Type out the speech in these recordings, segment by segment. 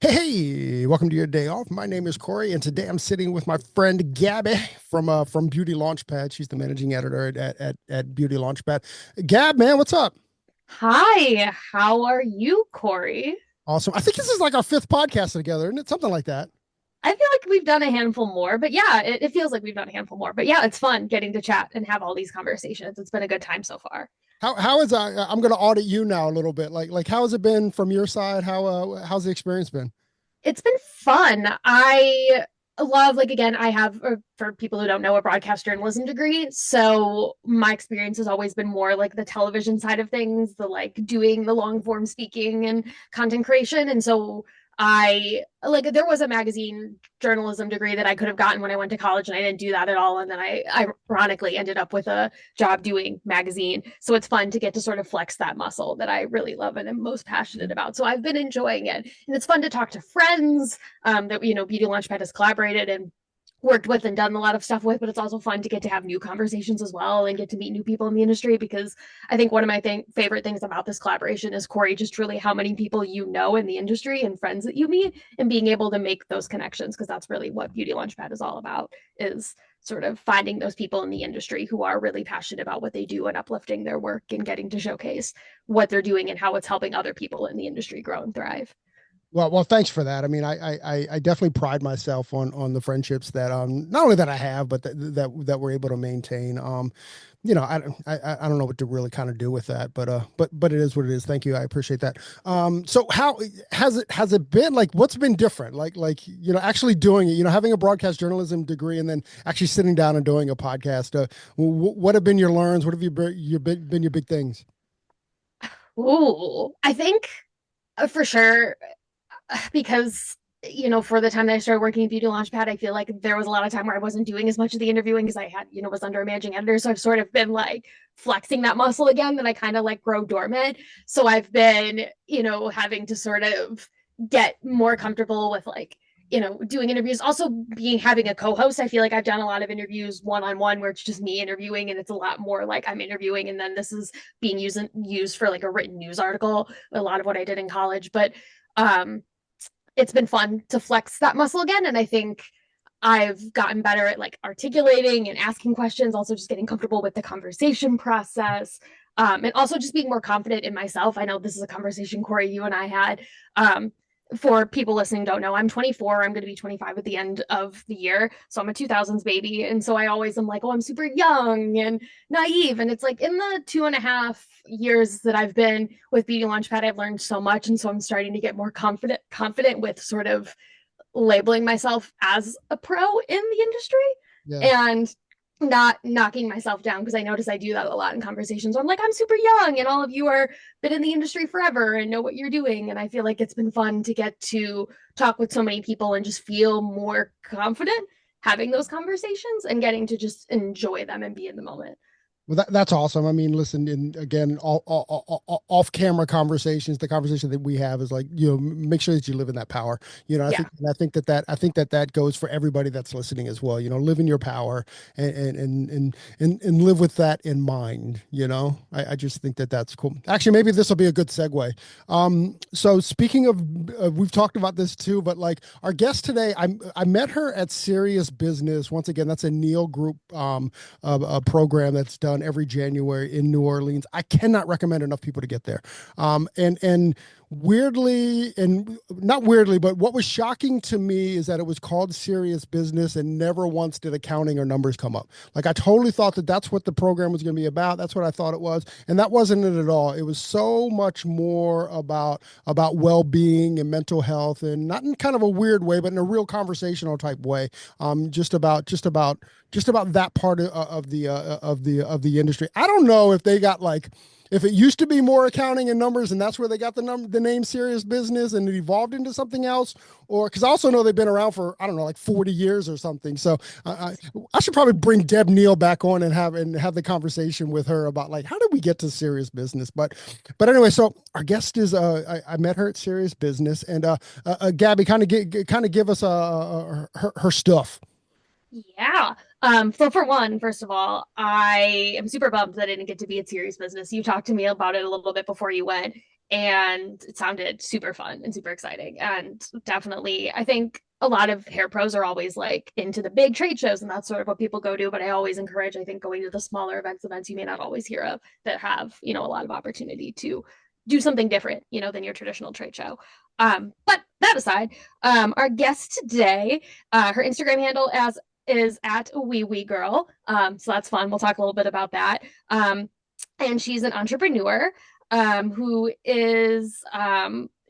Hey, welcome to your day off. My name is Corey, and today I'm sitting with my friend Gabby from Beauty Launchpad. She's the managing editor at Beauty Launchpad. Gab, man, what's up? Hi, how are you, Corey? Awesome. I think this is like our fifth podcast together, isn't it? Something like that. I feel like we've done a handful more, but yeah, it feels like we've done a handful more. But yeah, it's fun getting to chat and have all these conversations. It's been a good time so far. How is I'm going to audit you now a little bit. Like how has it been from your side? How's the experience been? It's been fun. I love, like, again, I have, for people who don't know, a broadcast journalism degree. So my experience has always been more like the television side of things, the like doing the long form speaking and content creation. And so I like there was a magazine journalism degree that I could have gotten when I went to college, and I didn't do that at all. And then I ironically ended up with a job doing magazine. So it's fun to get to sort of flex that muscle that I really love and am most passionate about. So I've been enjoying it. And it's fun to talk to friends that, Beauty Launchpad has collaborated and worked with and done a lot of stuff with, but it's also fun to get to have new conversations as well and get to meet new people in the industry, because I think one of my favorite things about this collaboration is, Corey, just truly how many people you know in the industry and friends that you meet and being able to make those connections, because that's really what Beauty Launchpad is all about, is sort of finding those people in the industry who are really passionate about what they do and uplifting their work and getting to showcase what they're doing and how it's helping other people in the industry grow and thrive. Well, thanks for that. I mean, I definitely pride myself on the friendships that not only that I have, but that we're able to maintain. I don't know what to really kind of do with that, but it is what it is. Thank you, I appreciate that. So how has it been? Like, what's been different? Actually doing it. Having a broadcast journalism degree and then actually sitting down and doing a podcast. What have been your learns? What have been your big things? Ooh, I think for sure, because for the time that I started working at Beauty Launchpad, I feel like there was a lot of time where I wasn't doing as much of the interviewing because I had, was under a managing editor. So I've sort of been like flexing that muscle again that I kind of like grow dormant. So I've been, having to sort of get more comfortable with like, doing interviews. Also being having a co-host. I feel like I've done a lot of interviews one-on-one where it's just me interviewing, and it's a lot more like I'm interviewing and then this is being used for like a written news article, a lot of what I did in college. But um it's been fun to flex that muscle again. And I think I've gotten better at like articulating and asking questions, also just getting comfortable with the conversation process. And also just being more confident in myself. I know this is a conversation, Corey, you and I had. For people listening don't know, I'm 24. I'm going to be 25 at the end of the year. So I'm a 2000s baby. And so I always am like, oh, I'm super young and naive. And it's like in the 2.5 years that I've been with Beauty Launchpad, I've learned so much. And so I'm starting to get more confident with sort of labeling myself as a pro in the industry Yeah. and not knocking myself down, because I notice I do that a lot in conversations where I'm like, I'm super young and all of you are been in the industry forever and know what you're doing. And I feel like it's been fun to get to talk with so many people and just feel more confident having those conversations and getting to just enjoy them and be in the moment. Well, that's awesome. I mean, listen, and again, off-camera conversations, the conversation that we have is like, make sure that you live in that power. Yeah. I think that goes for everybody that's listening as well. Live in your power and live with that in mind. I just think that that's cool. Actually, maybe this will be a good segue. So speaking of, we've talked about this too, but like our guest today, I met her at Serious Business. Once again, that's a Neil Group a program that's done every January in New Orleans. I cannot recommend enough people to get there. And weirdly, and not weirdly, but what was shocking to me is that it was called Serious Business and never once did accounting or numbers come up. Like I totally thought that that's what the program was going to be about. That's what I thought it was, and that wasn't it at all. It was so much more about well-being and mental health, and not in kind of a weird way, but in a real conversational type way. Just about that part of the industry. I don't know if they got like if it used to be more accounting and numbers and that's where they got the name Serious Business and it evolved into something else, or because I also know they've been around for I don't know like 40 years or something. So I should probably bring Deb Neal back on and have the conversation with her about like how did we get to Serious Business. But anyway, so our guest is I met her at Serious Business, and Gabby kind of give us her stuff. Yeah. So for one, first of all, I am super bummed that I didn't get to be at Serious Business. You talked to me about it a little bit before you went. and it sounded super fun and super exciting. And definitely, I think a lot of hair pros are always like into the big trade shows, and that's sort of what people go to. But I always encourage, I think, going to the smaller events you may not always hear of that have, you know, a lot of opportunity to do something different, you know, than your traditional trade show. But that aside, our guest today, her Instagram handle as is at wee wee girl. So that's fun. We'll talk a little bit about that. And she's an entrepreneur who is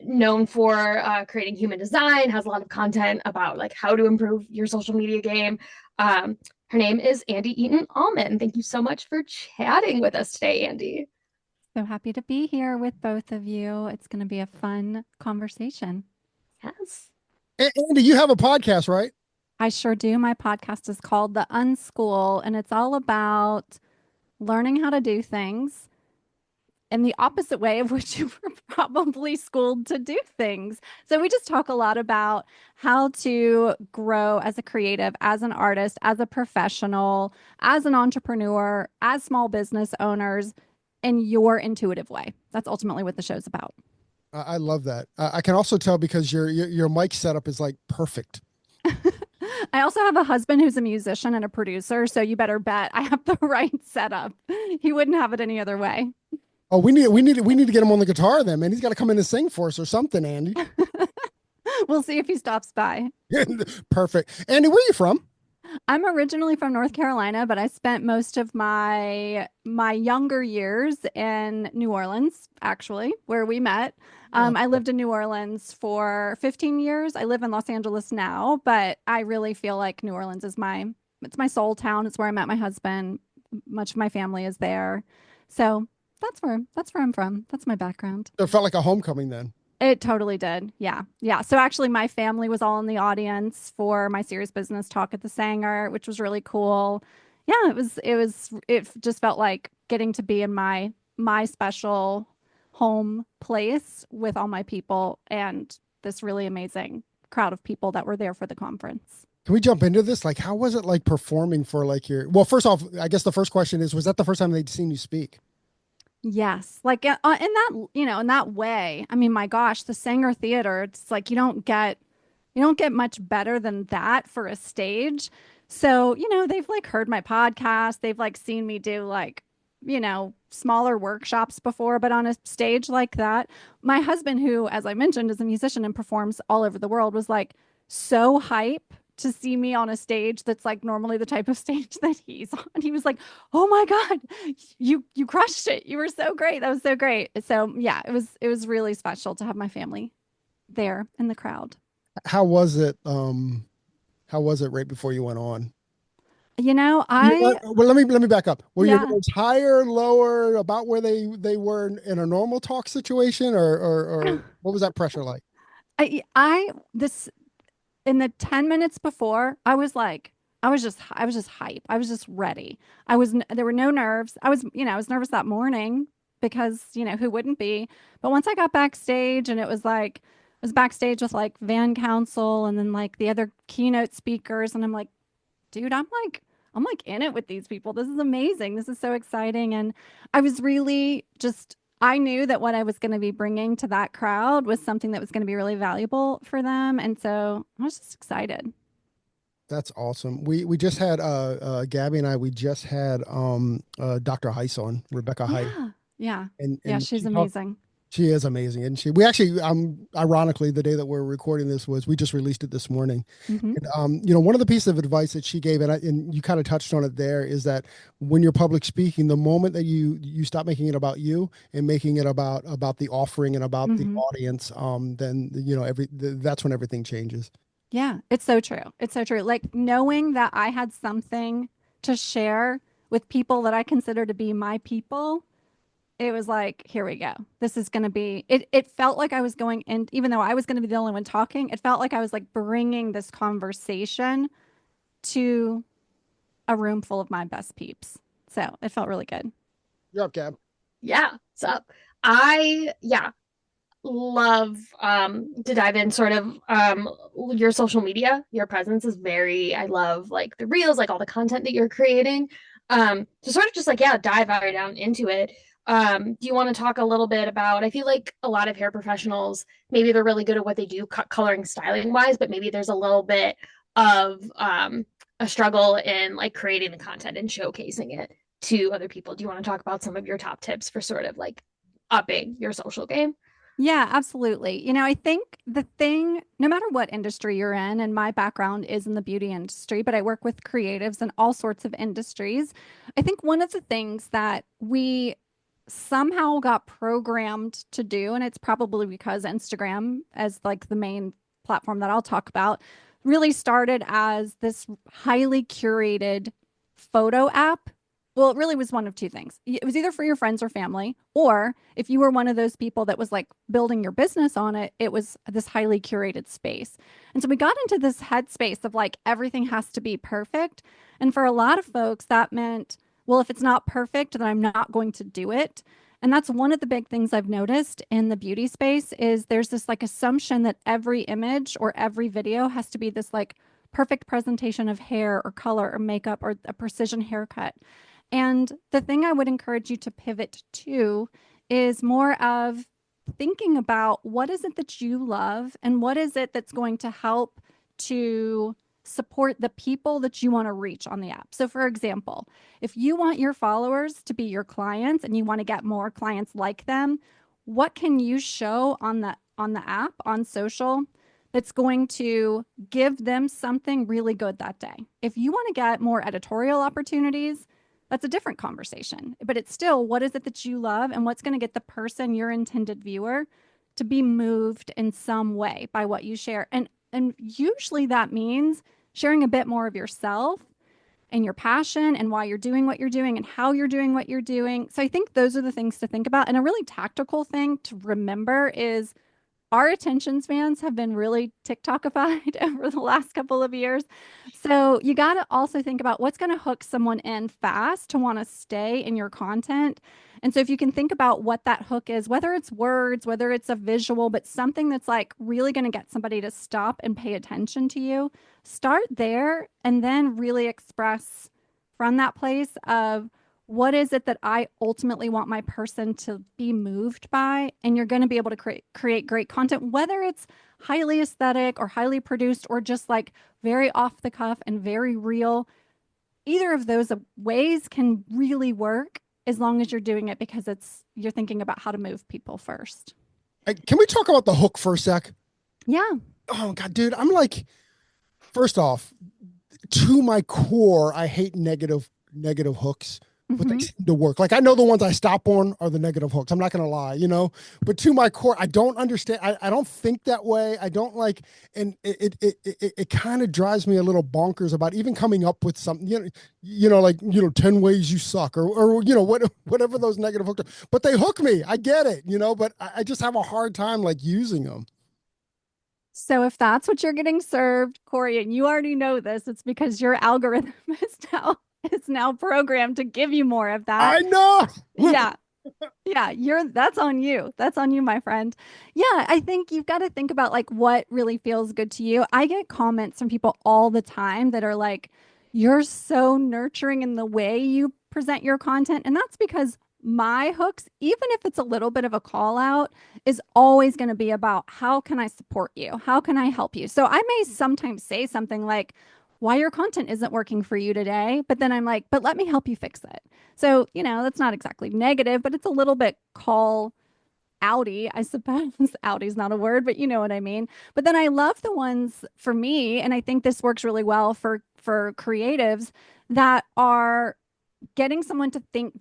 known for creating human design, has a lot of content about like how to improve your social media game. Her name is Andi Eaton Allman. Thank you so much for chatting with us today, Andi. So happy to be here with both of you. It's going to be a fun conversation. Yes. Andy, you have a podcast, right? I sure do. My podcast is called The Unschool, and it's all about learning how to do things in the opposite way of which you were probably schooled to do things. So we just talk a lot about how to grow as a creative, as an artist, as a professional, as an entrepreneur, as small business owners in your intuitive way. That's ultimately what the show's about. I love that. I can also tell because your mic setup is like perfect. I also have a husband who's a musician and a producer, so you better bet I have the right setup. He wouldn't have it any other way. Oh, we need to get him on the guitar then, man. He's got to come in and sing for us or something, Andy. We'll see if he stops by. Perfect. Andy, where are you from? I'm originally from North Carolina, but I spent most of my younger years in New Orleans, actually, where we met. I lived in New Orleans for 15 years. I live in Los Angeles now, but I really feel like New Orleans is it's my soul town. It's where I met my husband. Much of my family is there. So that's where I'm from. That's my background. It felt like a homecoming then. It totally did. Yeah. Yeah. So actually my family was all in the audience for my serious business talk at the Sanger, which was really cool. Yeah, it just felt like getting to be in my special home place with all my people and this really amazing crowd of people that were there for the conference. Can we jump into this? Like, how was it like performing for like well, first off, I guess the first question is, was that the first time they'd seen you speak? Yes, like in that, in that way. I mean, my gosh, the Sanger Theater, it's like you don't get much better than that for a stage. So, they've like heard my podcast, they've like seen me do like, smaller workshops before, but on a stage like that, my husband, who, as I mentioned, is a musician and performs all over the world, was like so hype to see me on a stage that's like normally the type of stage that he's on. He was like, "Oh my God, you crushed it. You were so great. That was so great." So yeah, it was really special to have my family there in the crowd. How was it? How was it right before you went on? I Well, let me back up. Were your yeah. nerves higher, lower, about where they were in a normal talk situation, or what was that pressure like? I this in the 10 minutes before, I was just hype. I was just ready. There were no nerves. I was nervous that morning because, who wouldn't be? But once I got backstage and it was like I was backstage with like Van Council and then like the other keynote speakers and I'm like, dude, I'm like in it with these people. This is amazing. This is so exciting. And I was really just I knew that what I was going to be bringing to that crowd was something that was going to be really valuable for them. And so I was just excited. That's awesome. We just had Gabby and I we just had Dr. Heiss on, Rebecca Heiss, Yeah. Yeah. Yeah. and She's amazing. she is amazing, and we actually ironically the day that we're recording this was we just released it this morning. Hmm. And, one of the pieces of advice that she gave, and you kind of touched on it there, is that when you're public speaking, the moment that you stop making it about you and making it about the offering and about the Hmm. audience, then that's when everything changes. Yeah. It's so true. It's so true. Like knowing that I had something to share with people that I consider to be my people, it was like, here we go. This is going to be, it felt like I was going in, even though I was going to be the only one talking, it felt like I was like bringing this conversation to a room full of my best peeps. So it felt really good. You're up, Gab. Yeah. So I love to dive in sort of your social media. Your presence is very, I love like the reels, like all the content that you're creating. To sort of just like, yeah, dive right down into it. Do you want to talk a little bit about, I feel like a lot of hair professionals, maybe they're really good at what they do, cut coloring, styling wise, but maybe there's a little bit of a struggle in like creating the content and showcasing it to other people. Do you want to talk about some of your top tips for sort of like upping your social game? Yeah, absolutely. I think the thing, no matter what industry you're in, and my background is in the beauty industry, but I work with creatives in all sorts of industries. I think one of the things that we somehow got programmed to do, and it's probably because Instagram, as like the main platform that I'll talk about, really started as this highly curated photo app. Well, it really was one of two things. It was either for your friends or family, or if you were one of those people that was like building your business on it, it was this highly curated space. And so we got into this headspace of like everything has to be perfect. And for a lot of folks, that meant, well, if it's not perfect, then I'm not going to do it. And that's one of the big things I've noticed in the beauty space is there's this like assumption that every image or every video has to be this like perfect presentation of hair or color or makeup or a precision haircut. And the thing I would encourage you to pivot to is more of thinking about what is it that you love and what is it that's going to help to support the people that you want to reach on the app. So, for example, if you want your followers to be your clients and you want to get more clients like them, what can you show on the app on social that's going to give them something really good that day? If you want to get more editorial opportunities, that's a different conversation. But it's still, what is it that you love and what's going to get the person, your intended viewer, to be moved in some way by what you share? And usually that means sharing a bit more of yourself and your passion and why you're doing what you're doing and how you're doing what you're doing. So I think those are the things to think about. And a really tactical thing to remember is our attention spans have been really TikTokified over the last couple of years. So you got to also think about what's going to hook someone in fast to want to stay in your content. And so if you can think about what that hook is, whether it's words, whether it's a visual, but something that's like really going to get somebody to stop and pay attention to you, start there and then really express from that place of what is it that I ultimately want my person to be moved by? And you're going to be able to create great content, whether it's highly aesthetic or highly produced or just like very off the cuff and very real. Either of those ways can really work as long as you're doing it because you're thinking about how to move people first. Can we talk about the hook for a sec? Yeah. Oh God, dude, I'm like, first off, to my core, I hate negative hooks, but they Mm-hmm. seem to work. Like I know the ones I stop on are the negative hooks. I'm not gonna lie, but to my core, I don't understand. I don't think that way. I don't like, and it kind of drives me a little bonkers about even coming up with something, like 10 ways you suck or whatever those negative hooks are. But they hook me. I get it, but I just have a hard time like using them. So if that's what you're getting served, Corey, and you already know this, it's because your algorithm is now programmed to give you more of that. I know. Yeah. Yeah, that's on you. That's on you, my friend. Yeah, I think you've got to think about like what really feels good to you. I get comments from people all the time that are like, you're so nurturing in the way you present your content. And that's because my hooks, even if it's a little bit of a call out, is always going to be about how can I support you? How can I help you? So I may sometimes say something like, why your content isn't working for you today. But then I'm like, but let me help you fix it. So, that's not exactly negative, but it's a little bit call outy, I suppose. Outy's not a word, but you know what I mean. But then I love the ones for me, and I think this works really well for creatives that are getting someone to think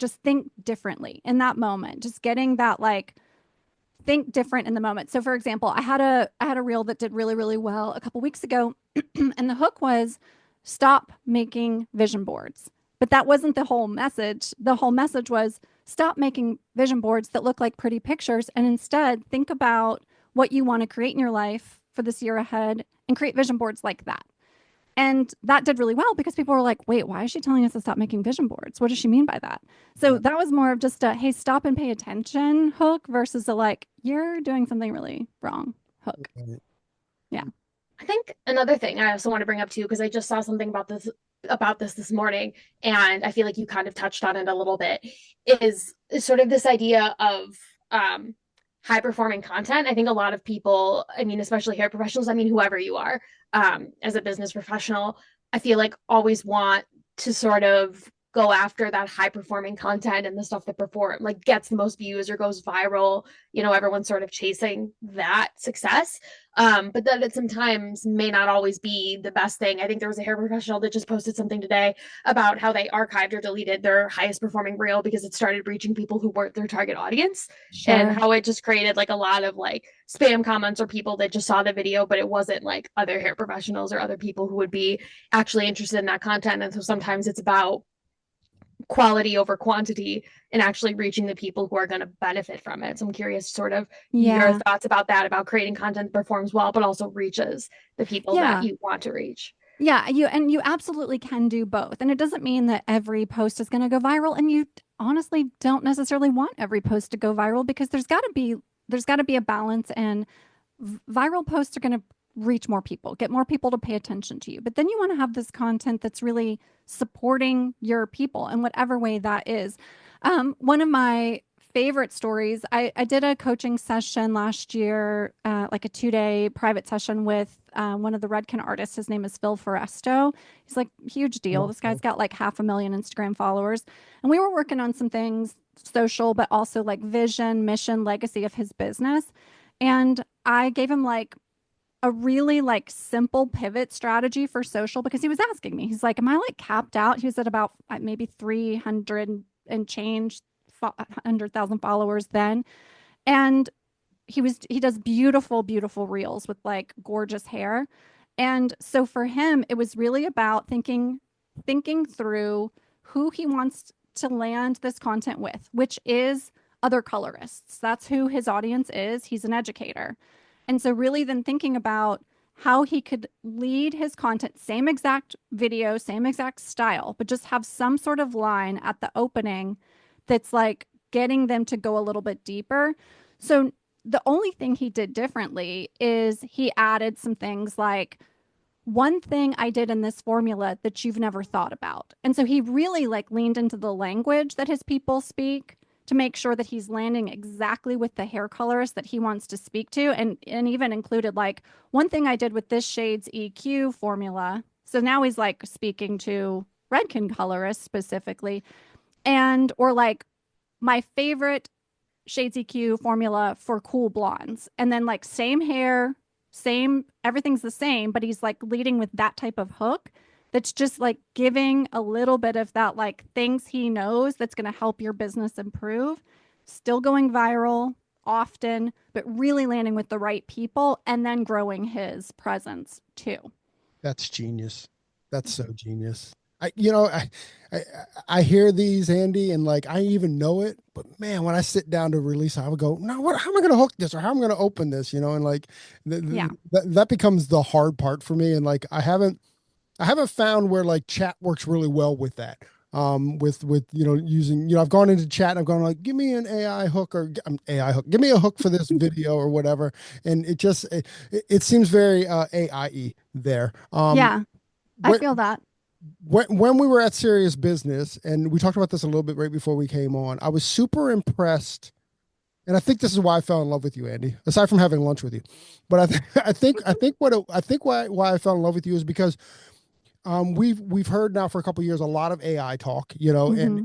differently in that moment. Just getting that like think different in the moment. So for example, I had a reel that did really, really well a couple weeks ago, and the hook was stop making vision boards. But that wasn't the whole message. The whole message was stop making vision boards that look like pretty pictures and instead think about what you want to create in your life for this year ahead and create vision boards like that. And that did really well because people were like, wait, why is she telling us to stop making vision boards? What does she mean by that? So Yeah. that was more of just a, hey, stop and pay attention hook versus a like, you're doing something really wrong hook. Yeah. I think another thing I also want to bring up too, because I just saw something about this about this morning, and I feel like you kind of touched on it a little bit, is sort of this idea of um, high performing content. I think a lot of people, I mean, especially hair professionals, I mean, whoever you are, as a business professional, I feel like always want to sort of go after that high performing content and the stuff that perform like gets the most views or goes viral. Everyone's sort of chasing that success, but that it sometimes may not always be the best thing. I think there was a hair professional that just posted something today about how they archived or deleted their highest performing reel because it started reaching people who weren't their target audience, and Sure. how it just created like a lot of like spam comments or people that just saw the video, but it wasn't like other hair professionals or other people who would be actually interested in that content. And so sometimes it's about quality over quantity and actually reaching the people who are going to benefit from it. So I'm curious sort of your Yeah. thoughts about that, about creating content that performs well, but also reaches the people that Yeah. you want to reach. Yeah, you absolutely can do both. And it doesn't mean that every post is going to go viral, and you honestly don't necessarily want every post to go viral because there's got to be a balance, and viral posts are going to reach more people, get more people to pay attention to you. But then you want to have this content that's really supporting your people in whatever way that is. One of my favorite stories, I did a coaching session last year, like a 2-day private session with one of the Redken artists. His name is Phil Foresto. He's like huge deal. This guy's Okay. got like 500,000 Instagram followers. And we were working on some things social, but also like vision, mission, legacy of his business. And I gave him like a really like simple pivot strategy for social because he was asking me, he's like, am I like capped out? He was at about maybe 300 and change 100,000 followers then. And he does beautiful, beautiful reels with like gorgeous hair. And so for him, it was really about thinking through who he wants to land this content with, which is other colorists. That's who his audience is. He's an educator. And so really then thinking about how he could lead his content, same exact video, same exact style, but just have some sort of line at the opening that's like getting them to go a little bit deeper. So the only thing he did differently is he added some things like one thing I did in this formula that you've never thought about. And so he really like leaned into the language that his people speak to make sure that he's landing exactly with the hair colorist that he wants to speak to, and even included like one thing I did with this shade's EQ formula. So now he's like speaking to Redken colorists specifically, and or like my favorite Shades EQ formula for cool blondes. And then like same hair, same everything's the same, but he's like leading with that type of hook that's just like giving a little bit of that like things he knows that's going to help your business improve. Still going viral often, but really landing with the right people and then growing his presence too. That's genius. That's so genius. I I hear these, Andy, and like I even know it, but man, when I sit down to release, I would go, no, what? How am I going to hook this, or how am I going to open this? And like Yeah. that becomes the hard part for me. And like I haven't found where like chat works really well with that. With using I've gone into chat and I've gone like, give me an AI hook or AI hook, give me a hook for this video or whatever, and it seems very AI there. Yeah, I What feel that. when we were at Serious Business, and we talked about this a little bit right before we came on, I was super impressed, and I think this is why I fell in love with you, Andy. Aside from having lunch with you, but I think why I fell in love with you is because we've heard now for a couple of years a lot of AI talk, Hmm.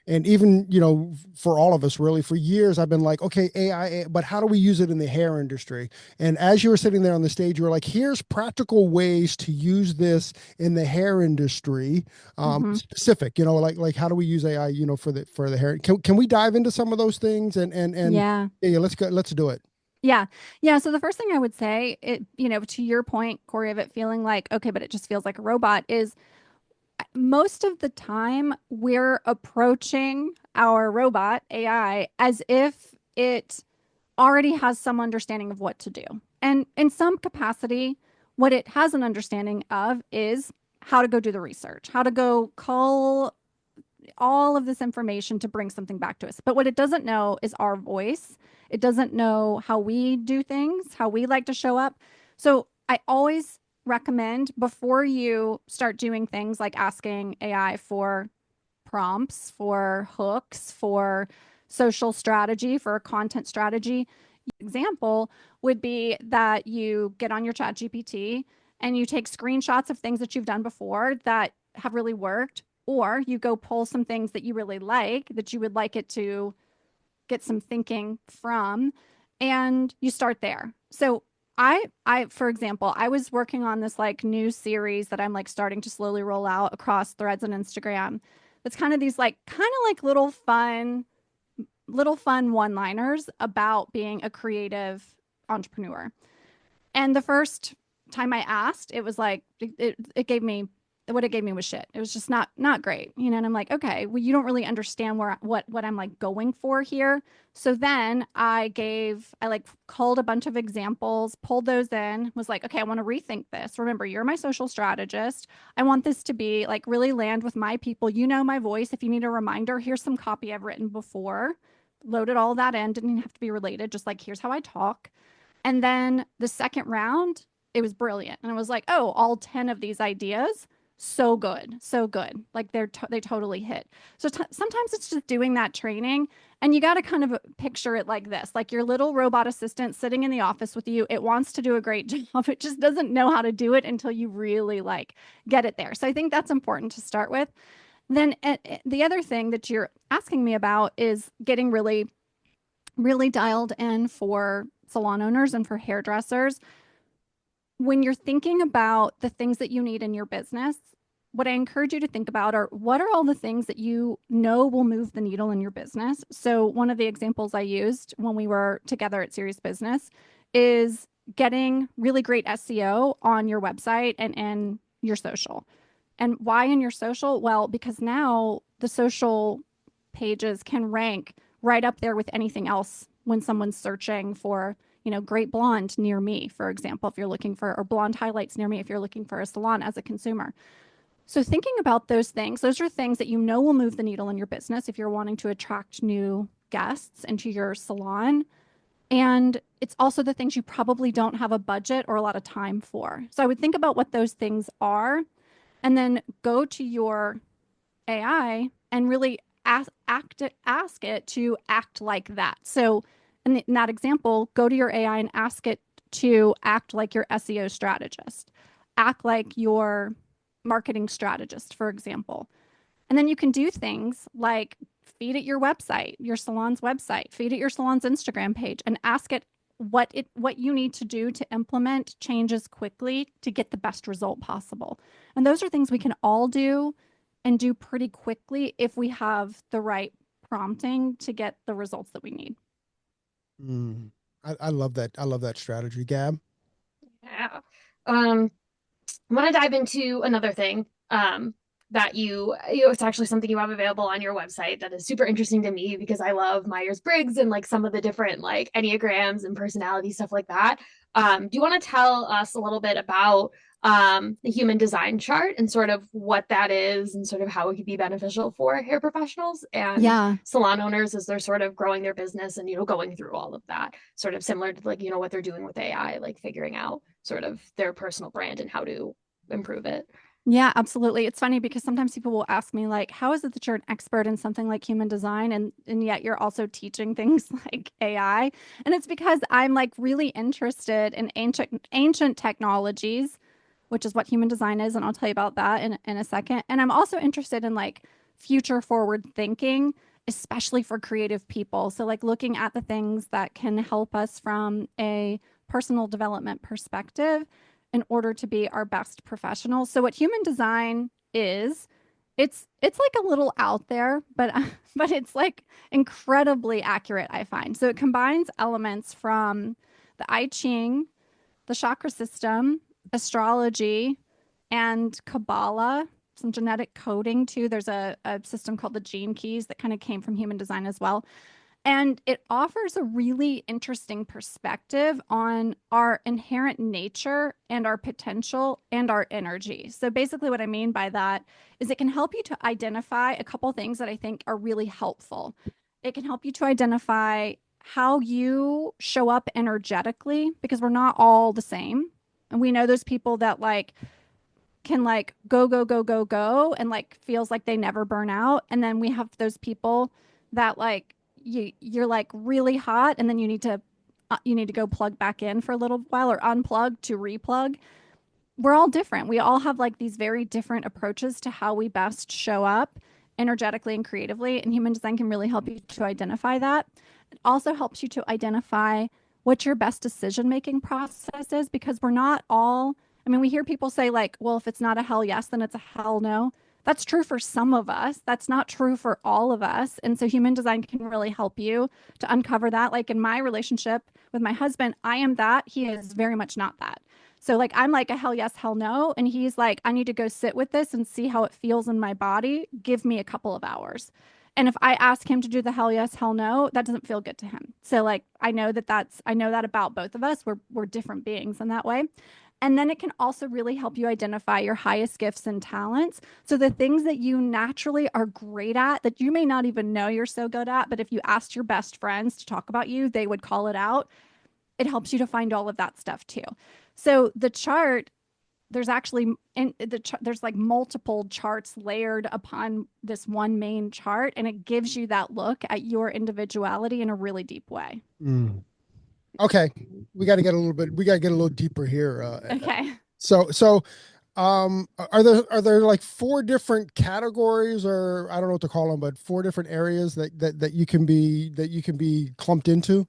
and even for all of us really for years I've been like, okay, AI, but how do we use it in the hair industry? And as you were sitting there on the stage, you were like, here's practical ways to use this in the hair industry, Hmm. specific, like how do we use AI, for the hair? Can we dive into some of those things and Yeah. yeah, let's do it. Yeah. Yeah. So the first thing I would say, to your point, Corey, of it feeling like, okay, but it just feels like a robot, is most of the time we're approaching our robot AI as if it already has some understanding of what to do. And in some capacity, what it has an understanding of is how to go do the research, how to go cull all of this information to bring something back to us. But what it doesn't know is our voice. It doesn't know how we do things, how we like to show up. So I always recommend before you start doing things like asking AI for prompts, for hooks, for social strategy, for a content strategy. Example would be that you get on your chat GPT and you take screenshots of things that you've done before that have really worked, or you go pull some things that you really like that you would like it to get some thinking from, and you start there. So for example, I was working on this like new series that I'm like starting to slowly roll out across Threads and Instagram. It's kind of these like little fun one-liners about being a creative entrepreneur. And the first time I asked, it was like it gave me what it gave me was shit. It was just not great, you know. And I'm like, okay, well, you don't really understand what I'm like going for here. So then I like called a bunch of examples, pulled those in, was like, okay, I want to rethink this. Remember, you're my social strategist. I want this to be like really land with my people. You know my voice. If you need a reminder, here's some copy I've written before. Loaded all that in. Didn't even have to be related. Just like here's how I talk. And then the second round, it was brilliant. And I was like, oh, all 10 of these ideas, so good, so good. Like they totally hit. So sometimes it's just doing that training, and you got to kind of picture it like this, like your little robot assistant sitting in the office with you. It wants to do a great job. It just doesn't know how to do it until you really like get it there. So I think that's important to start with. Then the other thing that you're asking me about is getting really, really dialed in for salon owners and for hairdressers. When you're thinking about the things that you need in your business, what I encourage you to think about are what are all the things that you know will move the needle in your business. So one of the examples I used when we were together at Serious Business is getting really great SEO on your website and in your social. And why in your social? Well, because now the social pages can rank right up there with anything else when someone's searching for, great blonde near me, for example, if you're looking for, or blonde highlights near me, if you're looking for a salon as a consumer. So thinking about those are things that you know will move the needle in your business if you're wanting to attract new guests into your salon. And it's also the things you probably don't have a budget or a lot of time for. So I would think about what those things are and then go to your AI and really ask it to act like that. So in that example, go to your AI and ask it to act like your SEO strategist, act like your marketing strategist, for example. And then you can do things like feed it your website, your salon's website, feed it your salon's Instagram page, and ask it what you need to do to implement changes quickly to get the best result possible. And those are things we can all do and do pretty quickly if we have the right prompting to get the results that we need. I love that. I love that strategy, Gab. Yeah. I want to dive into another thing that it's actually something you have available on your website that is super interesting to me because I love Myers-Briggs and like some of the different like Enneagrams and personality stuff like that. Do you want to tell us a little bit about the human design chart and sort of what that is and sort of how it could be beneficial for hair professionals and salon owners as they're sort of growing their business and, going through all of that, sort of similar to like, what they're doing with AI, like figuring out sort of their personal brand and how to improve it. Yeah, absolutely. It's funny because sometimes people will ask me like, how is it that you're an expert in something like human design and yet you're also teaching things like AI? And it's because I'm like really interested in ancient technologies, which is what human design is, and I'll tell you about that in a second. And I'm also interested in like future forward thinking, especially for creative people. So like looking at the things that can help us from a personal development perspective in order to be our best professionals. So what human design is, it's like a little out there, but but it's like incredibly accurate, I find. So it combines elements from the I Ching, the chakra system, astrology, and Kabbalah, some genetic coding too. There's a system called the Gene Keys that kind of came from human design as well. And it offers a really interesting perspective on our inherent nature and our potential and our energy. So basically what I mean by that is it can help you to identify a couple things that I think are really helpful. It can help you to identify how you show up energetically because we're not all the same. And we know those people that like can like go, go, go, go, go, and like feels like they never burn out. And then we have those people that like you're like really hot and then you need to go plug back in for a little while or unplug to replug. We're all different. We all have like these very different approaches to how we best show up energetically and creatively. And human design can really help you to identify that. It also helps you to identify what your best decision making process is because we're not all, I mean, we hear people say, like, well, if it's not a hell yes, then it's a hell no. That's true for some of us. That's not true for all of us. And so human design can really help you to uncover that. Like in my relationship with my husband, I am that. He is very much not that. So like I'm like a hell yes, hell no. And he's like, I need to go sit with this and see how it feels in my body. Give me a couple of hours. And if I ask him to do the hell yes, hell no, that doesn't feel good to him. So like I know that about both of us. We're different beings in that way. And then it can also really help you identify your highest gifts and talents. So the things that you naturally are great at that you may not even know you're so good at, but if you asked your best friends to talk about you, they would call it out. It helps you to find all of that stuff too. So the chart, there's actually there's like multiple charts layered upon this one main chart, and it gives you that look at your individuality in a really deep way. Mm. Okay, we got to get a little bit. We got to get a little deeper here. Okay. So, are there like four different categories, or I don't know what to call them, but four different areas that you can be clumped into?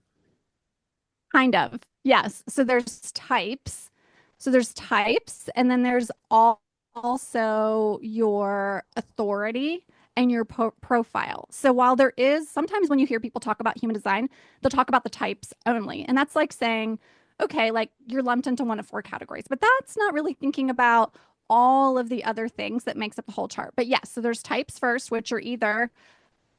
Kind of. Yes. So there's types. So there's types, and then there's also your authority and your profile. So while there is sometimes when you hear people talk about human design, they'll talk about the types only. And that's like saying, okay, like you're lumped into one of four categories, but that's not really thinking about all of the other things that makes up the whole chart. But yes, so there's types first, which are either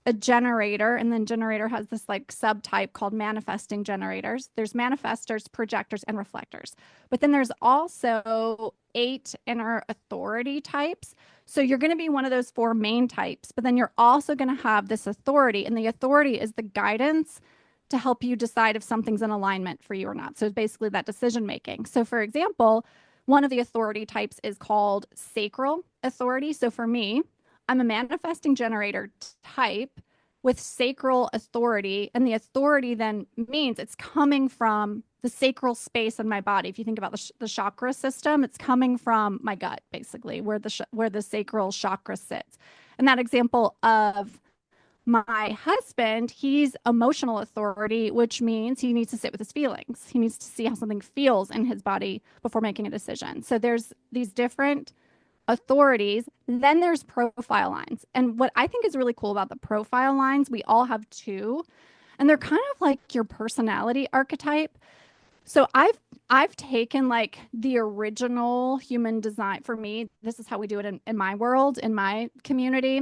a generator, and then generator has this like subtype called manifesting generators. There's manifestors, projectors, and reflectors. But then there's also 8 inner authority types. So you're going to be one of those 4 main types, but then you're also going to have this authority, and the authority is the guidance to help you decide if something's in alignment for you or not. So it's basically that decision making. So for example, one of the authority types is called sacral authority. So for me, I'm a manifesting generator type with sacral authority. And the authority then means it's coming from the sacral space in my body. If you think about the chakra system, it's coming from my gut, basically, where the sacral chakra sits. And that example of my husband, he's emotional authority, which means he needs to sit with his feelings. He needs to see how something feels in his body before making a decision. So there's these different authorities. Then there's profile lines. And what I think is really cool about the profile lines, we all have 2, and they're kind of like your personality archetype. So I've taken like the original human design. For me, this is how we do it in my world, in my community.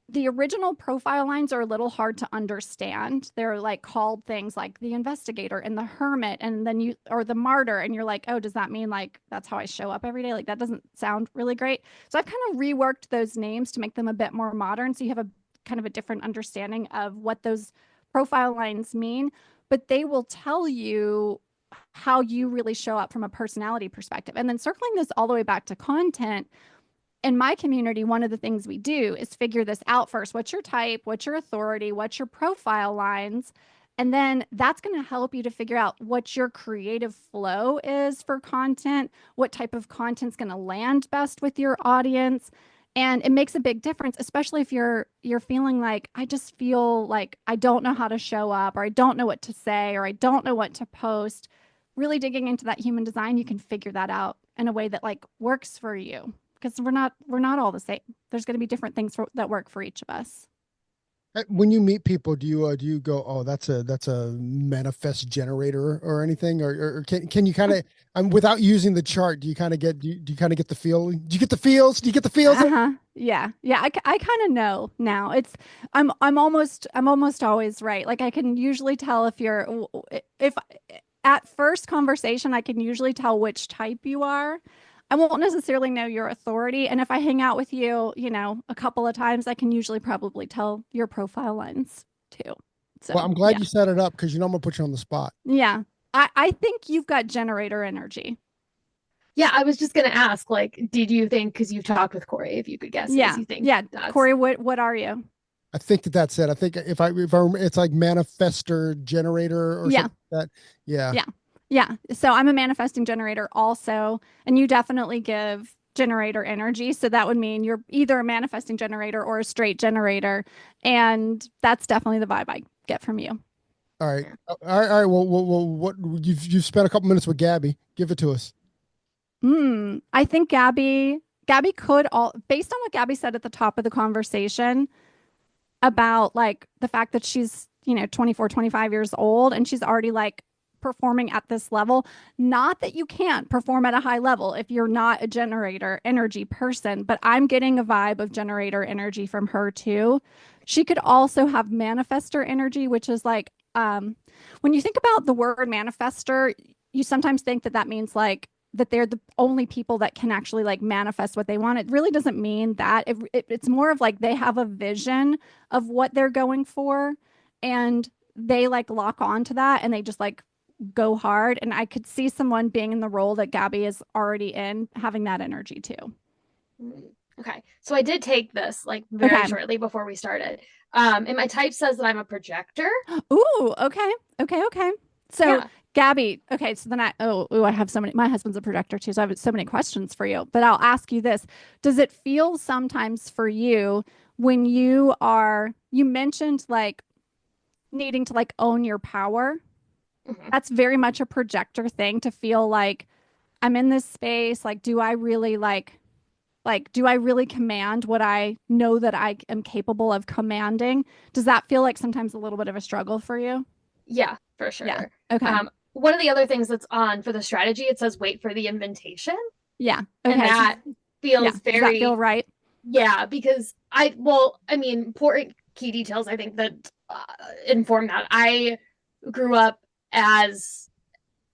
The original profile lines are a little hard to understand. They're like called things like the investigator and the hermit, and then or the martyr. And you're like, oh, does that mean like that's how I show up every day? Like that doesn't sound really great. So I've kind of reworked those names to make them a bit more modern. So you have a kind of a different understanding of what those profile lines mean, but they will tell you how you really show up from a personality perspective. And then circling this all the way back to content, in my community, one of the things we do is figure this out first. What's your type? What's your authority? What's your profile lines? And then that's going to help you to figure out what your creative flow is for content, what type of content's going to land best with your audience. And it makes a big difference, especially if you're feeling like, I just feel like I don't know how to show up, or I don't know what to say, or I don't know what to post. Really digging into that human design, you can figure that out in a way that like works for you, because we're not all the same. There's going to be different things that work for each of us. When you meet people, do you go, oh, that's a manifest generator or anything, or can you kind of, without using the chart, do you kind of get the feeling? Do you get the feels? Do you get the feels? Uh-huh. Yeah. Yeah. I kind of know now. I'm almost always right. Like I can usually tell if at first conversation, I can usually tell which type you are. I won't necessarily know your authority. And if I hang out with you, a couple of times, I can usually probably tell your profile lines too. So, Well, I'm glad yeah. you set it up because I'm gonna put you on the spot. Yeah. I think you've got generator energy. Yeah, I was just gonna ask, like, did you think, because you've talked with Corey, if you could guess this, Yeah. you think Yeah. that's Corey, what are you? I think that's it. I think it's like manifester generator or Yeah. something like that. Yeah. Yeah. Yeah. So I'm a manifesting generator also, and you definitely give generator energy. So that would mean you're either a manifesting generator or a straight generator. And that's definitely the vibe I get from you. All right. All right. Well, what you've spent a couple minutes with Gabby. Give it to us. I think Gabby could all based on what Gabby said at the top of the conversation about like the fact that she's, 24, 25 years old and she's already like performing at this level. Not that you can't perform at a high level if you're not a generator energy person, but I'm getting a vibe of generator energy from her too. She could also have manifester energy, which is like when you think about the word manifester, you sometimes think that that means like that they're the only people that can actually like manifest what they want. It really doesn't mean that. It's more of like they have a vision of what they're going for and they like lock on to that and they just like go hard. And I could see someone being in the role that Gabby is already in, having that energy too. okay. So I did take this like very Okay. shortly before we started. And my type says that I'm a projector. Ooh, okay. Okay. Okay. So, Yeah. Gabby, okay. So then I have so many, my husband's a projector too. So I have so many questions for you, but I'll ask you this. Does it feel sometimes for you when you mentioned like needing to like own your power? Mhm. That's very much a projector thing to feel like I'm in this space. Like, do I really do I really command what I know that I am capable of commanding? Does that feel like sometimes a little bit of a struggle for you? Yeah, for Yeah. sure. Okay. One of the other things that's on for the strategy, it says wait for the invitation. Yeah. And Okay. that Yeah. feels Does that feel very, right? yeah, because well, I mean, important key details I think that inform that. I grew up as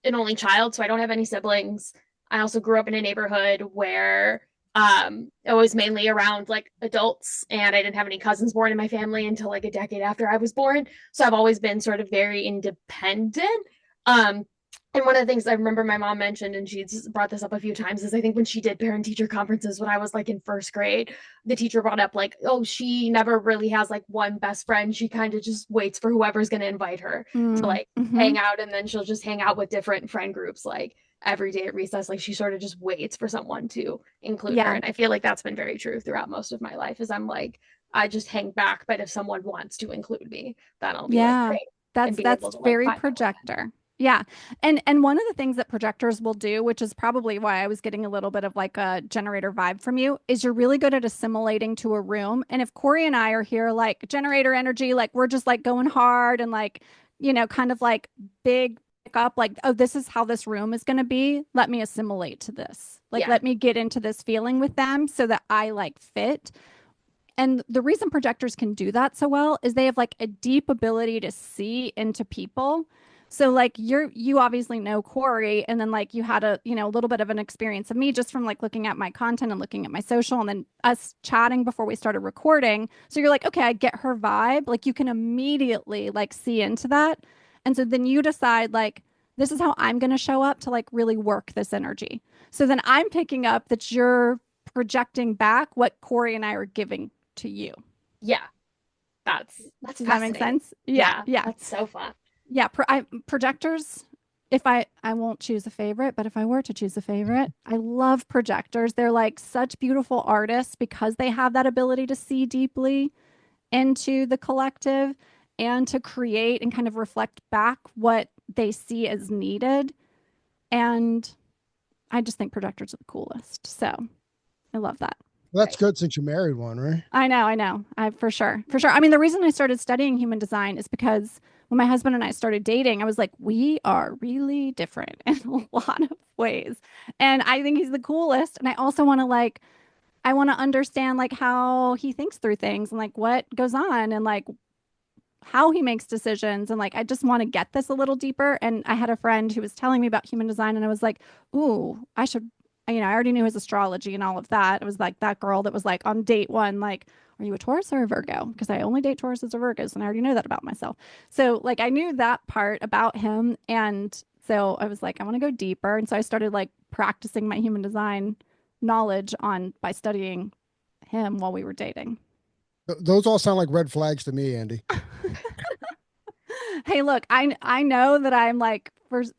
an only child, so I don't have any siblings. I also grew up in a neighborhood where it was mainly around like adults, and I didn't have any cousins born in my family until like a decade after I was born. So I've always been sort of very independent. Um, and one of the things I remember my mom mentioned, and she's brought this up a few times, is I think when she did parent teacher conferences when I was like in first grade, the teacher brought up like, oh, she never really has like one best friend. She kind of just waits for whoever's going to invite her to like Mm-hmm. hang out, and then she'll just hang out with different friend groups like every day at recess. Like she sort of just waits for someone to include her. Yeah. And I feel like that's been very true throughout most of my life is I'm like, I just hang back, but if someone wants to include me, then I'll be like, Yeah. great. And be That's able to like very find out what projector. Yeah. And one of the things that projectors will do, which is probably why I was getting a little bit of like a generator vibe from you, is you're really good at assimilating to a room. And if Corey and I are here like generator energy, like we're just like going hard and like, kind of like big up, like, oh, this is how this room is going to be. Let me assimilate to this. Like, yeah. let me get into this feeling with them so that I like fit. And the reason projectors can do that so well is they have like a deep ability to see into people. So like you obviously know Corey, and then like you had a little bit of an experience of me just from like looking at my content and looking at my social and then us chatting before we started recording. So you're like, okay, I get her vibe. Like you can immediately like see into that. And so then you decide like this is how I'm going to show up to like really work this energy. So then I'm picking up that you're projecting back what Corey and I are giving to you. Yeah. That's Does that make fascinating. sense? Yeah, Yeah. yeah, That's so fun. yeah. Projectors. If I won't choose a favorite, but if I were to choose a favorite, I love projectors. They're like such beautiful artists because they have that ability to see deeply into the collective and to create and kind of reflect back what they see as needed. And I just think projectors are the coolest. So I love that. Well, that's Right. good since you married one, right? I know. I for sure, for sure. I mean, the reason I started studying human design is because when my husband and I started dating, I was like, we are really different in a lot of ways, and I think he's the coolest. And I also want to like, I want to understand like how he thinks through things and like what goes on and like how he makes decisions and like I just want to get this a little deeper. And I had a friend who was telling me about human design, and I was like, ooh, I should I already knew his astrology and all of that. It was like that girl that was like on date one, like, are you a Taurus or a Virgo? Because I only date Tauruses or Virgos, and I already know that about myself. So like I knew that part about him, and So I was like, I want to go deeper. And so I started like practicing my human design knowledge on by studying him while we were dating. Those all sound like red flags to me, Andy. Hey, look, I know that I'm like first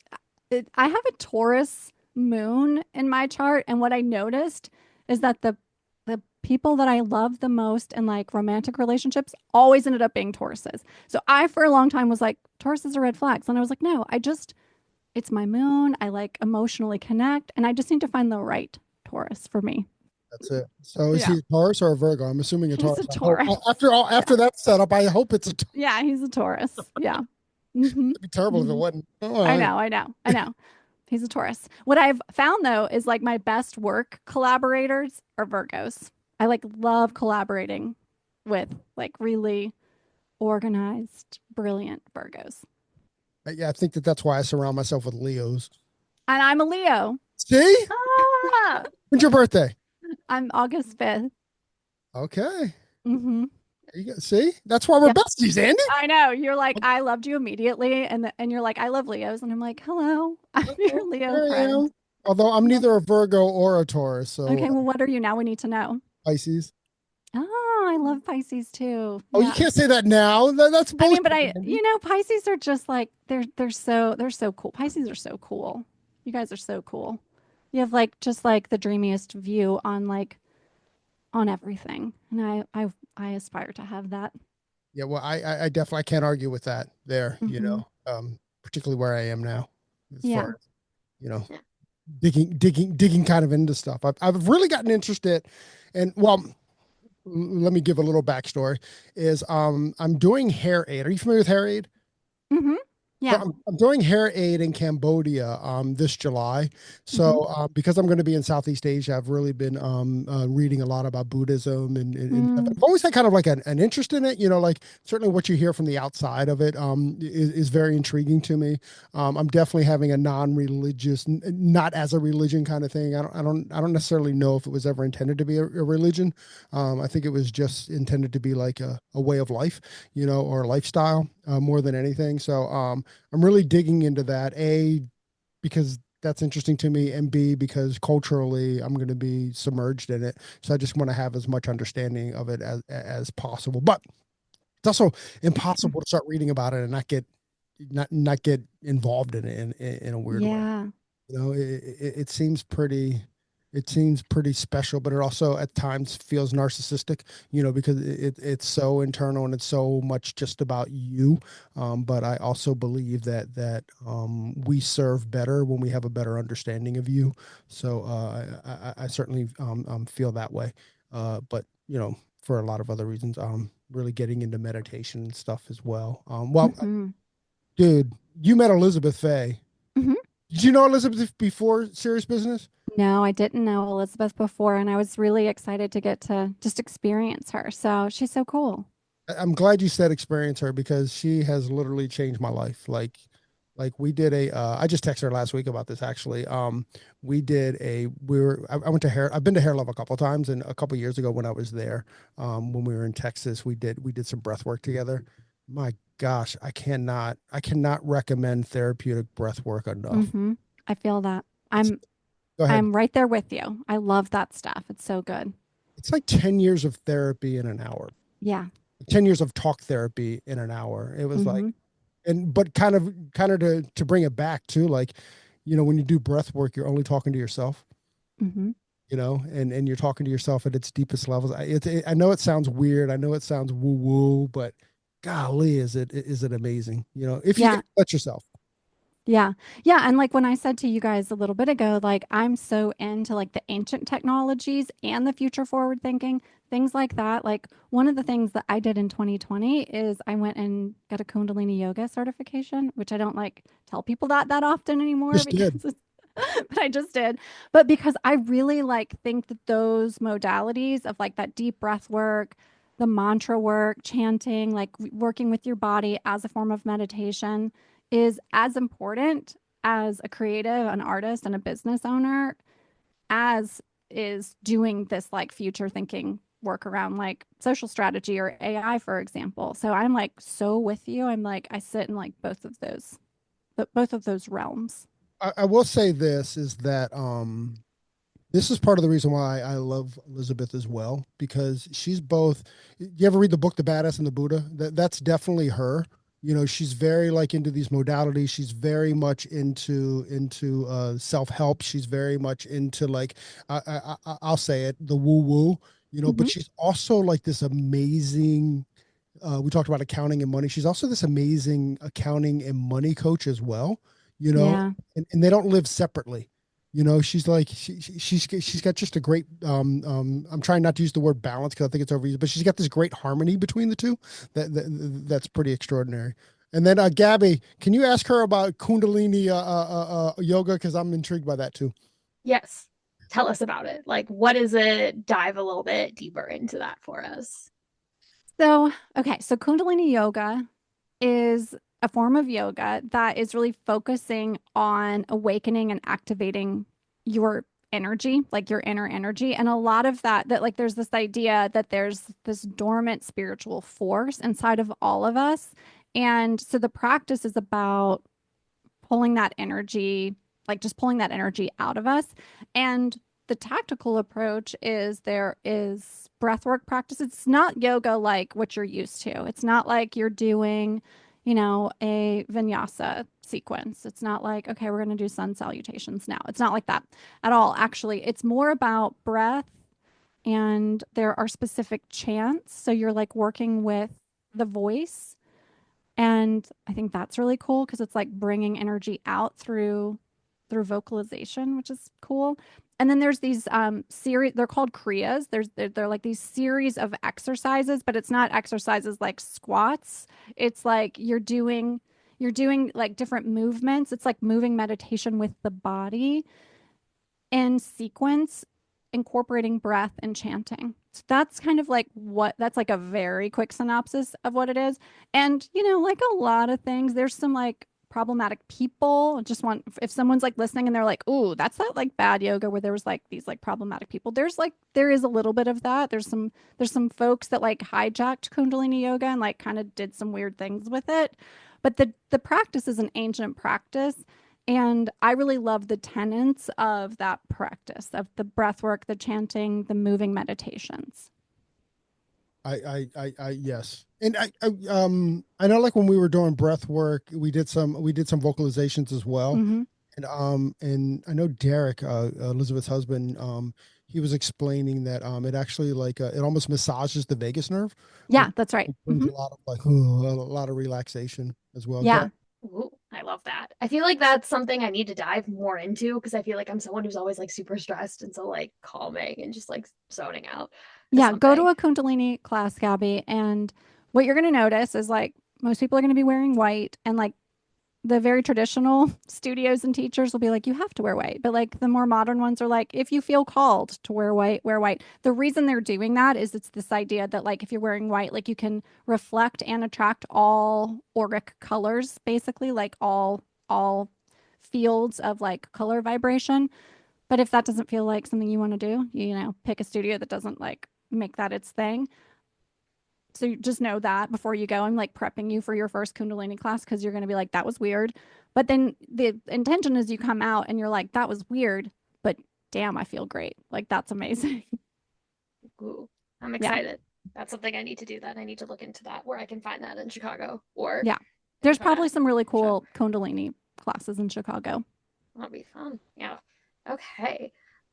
I have a Taurus moon in my chart, and what I noticed is that the people that I love the most in like romantic relationships always ended up being Tauruses. So I for a long time was like Tauruses are red flags, and I was like, no, I just it's my moon. I like emotionally connect, and I just need to find the right Taurus for me. That's it. So is Yeah, he a Taurus or a Virgo? I'm assuming a he's Taurus. a Taurus. After all, Yeah, after that setup, I hope it's a. yeah, he's a Taurus. Yeah. Mm-hmm. It'd be terrible if it Mm-hmm. wasn't. I Oh, know, I know, I know. He's a Taurus. What I've found though is like my best work collaborators are Virgos. I like love collaborating with like really organized, brilliant Virgos. yeah, I think that's why I surround myself with Leos. And I'm a Leo. See? Ah, When's your birthday? I'm August 5th. Okay. Mm-hmm. There you go. See? That's why we're Yep. besties, Andy. I know. You're like, I loved you immediately. And you're like, I love Leos. And I'm like, hello, I'm your Leo There I friend. am. Although I'm Yep. neither a Virgo or a Taurus, so Okay, well, what are you now? We need to know. Pisces. Oh, I love Pisces too. Oh, you Yeah. can't say that now. That's I mean, bullshit, but I, Andy. you know, Pisces are just like they're so cool. Pisces are so cool. You guys are so cool. You have like just like the dreamiest view on like on everything, and I aspire to have that. Yeah, well, I definitely I can't argue with that there, Hmm. particularly where I am now, as Yeah. far as, you know, digging kind of into stuff. I've really gotten interested, and well, let me give a little backstory. Is I'm doing hair aid. Are you familiar with hair aid? Hmm. So Yeah. I'm doing hair aid in Cambodia this July. Hmm. So because I'm going to be in Southeast Asia, I've really been reading a lot about Buddhism and stuff. Mm. I've always had kind of like an interest in it. Like certainly what you hear from the outside of it is very intriguing to me. I'm definitely having a non-religious, not as a religion kind of thing. I don't necessarily know if it was ever intended to be a religion. I think it was just intended to be like a way of life, or a lifestyle more than anything. So I'm really digging into that. A, because that's interesting to me, and B, because culturally I'm going to be submerged in it. So I just want to have as much understanding of it as possible. But it's also impossible to start reading about it and not get involved in it in a weird way. Yeah. It seems pretty special, but it also at times feels narcissistic, because it's so internal and it's so much just about you. But I also believe that we serve better when we have a better understanding of you. So I certainly feel that way. But for a lot of other reasons, really getting into meditation and stuff as well. Well, Hmm. dude, you met Elizabeth Fay. Hmm. Did you know Elizabeth before Serious Business? No, I didn't know Elizabeth before, and I was really excited to get to just experience her. So she's so cool. I'm glad you said experience her because she has literally changed my life. Like we did I just texted her last week about this actually. I went to I've been to Hair Love a couple of times, and a couple of years ago when I was there, when we were in Texas, we did some breath work together. My gosh, I cannot recommend therapeutic breath work enough. Hmm. I feel that. It's I'm Go ahead. I'm right there with you. I love that stuff. It's so good. It's like 10 years of therapy in an hour. Yeah. 10 years of talk therapy in an hour. It was like, Hmm. but kind of to bring it back to like, when you do breath work, you're only talking to yourself, Hmm. and you're talking to yourself at its deepest levels. I know it sounds weird. I know it sounds woo woo, but golly, is it amazing? If you Yeah. let yourself. Yeah. Yeah. And like when I said to you guys a little bit ago, like I'm so into like the ancient technologies and the future forward thinking, things like that. Like one of the things that I did in 2020 is I went and got a Kundalini yoga certification, which I don't like tell people that often anymore Just did. because it's, but I just did. But because I really like think that those modalities of like that deep breath work, the mantra work, chanting, like working with your body as a form of meditation is as important as a creative, an artist, and a business owner as is doing this like future thinking work around like social strategy or AI, for example. So I'm like so with you. I'm like, I sit in like both of those both of those realms. I will say this is that this is part of the reason why I love Elizabeth as well, because she's both. You ever read the book The Badass and the Buddha? That's definitely her. She's very like into these modalities. She's very much into self-help. She's very much into like I'll say it, the woo-woo, Hmm. but she's also like this amazing we talked about accounting and money. She's also this amazing accounting and money coach as well, you know, Yeah. and they don't live separately. She's like she's got just a great I'm trying not to use the word balance because I think it's overused, but she's got this great harmony between the two that's pretty extraordinary. And then Gabby, can you ask her about Kundalini yoga because I'm intrigued by that too. Yes. Tell us about it. Like, what is it? Dive a little bit deeper into that for us. So, okay, so Kundalini yoga is a form of yoga that is really focusing on awakening and activating your energy, like your inner energy. And a lot of that like there's this idea that there's this dormant spiritual force inside of all of us. And so the practice is about pulling that energy, like just pulling that energy out of us. And the tactical approach is there is breathwork practice. It's not yoga like what you're used to. It's not like you're doing, a vinyasa sequence. It's not like, okay, we're going to do sun salutations now. It's not like that at all. Actually, it's more about breath and there are specific chants. So you're like working with the voice and I think that's really cool because it's like bringing energy out through vocalization, which is cool. And then there's these series, they're called kriyas. They're like these series of exercises, but it's not exercises like squats. It's like you're doing like different movements. It's like moving meditation with the body in sequence, incorporating breath and chanting. So that's kind of like that's like a very quick synopsis of what it is. And, like a lot of things, there's some like problematic people. Just want, if someone's like listening and they're like, "Ooh, that's that like bad yoga where there was like these like problematic people." There is a little bit of that. There's some folks that like hijacked Kundalini yoga and like kind of did some weird things with it. But the practice is an ancient practice and I really love the tenets of that practice of the breath work, the chanting, the moving meditations. Yes, and I know like when we were doing breath work, we did some vocalizations as well, Hmm. and I know Derek, Elizabeth's husband, he was explaining that it actually like it almost massages the vagus nerve, which Yeah, that's right. brings Hmm. a lot of like a lot of relaxation as well. Go Yeah. ahead. Ooh, I love that. I feel like that's something I need to dive more into because I feel like I'm someone who's always like super stressed and so like calming and just like zoning out is Yeah. Go to something. a Kundalini class, Gabby. And what you're going to notice is like most people are going to be wearing white and like the very traditional studios and teachers will be like, you have to wear white. But like the more modern ones are like, if you feel called to wear white, wear white. The reason they're doing that is it's this idea that like if you're wearing white, like you can reflect and attract all auric colors, basically, like all fields of like color vibration. But if that doesn't feel like something you want to do, pick a studio that doesn't like make that its thing. So you just know that before you go. I'm like prepping you for your first Kundalini class because you're going to be like, that was weird. But then the intention is you come out and you're like, that was weird, but damn, I feel great. Like, that's amazing. Ooh, I'm Yeah. excited. That's something I need to do then. I need to look into that where I can find that in Chicago or Yeah. if There's I'm probably at some really workshop. cool Kundalini classes in Chicago. That'll be fun. Yeah. Okay.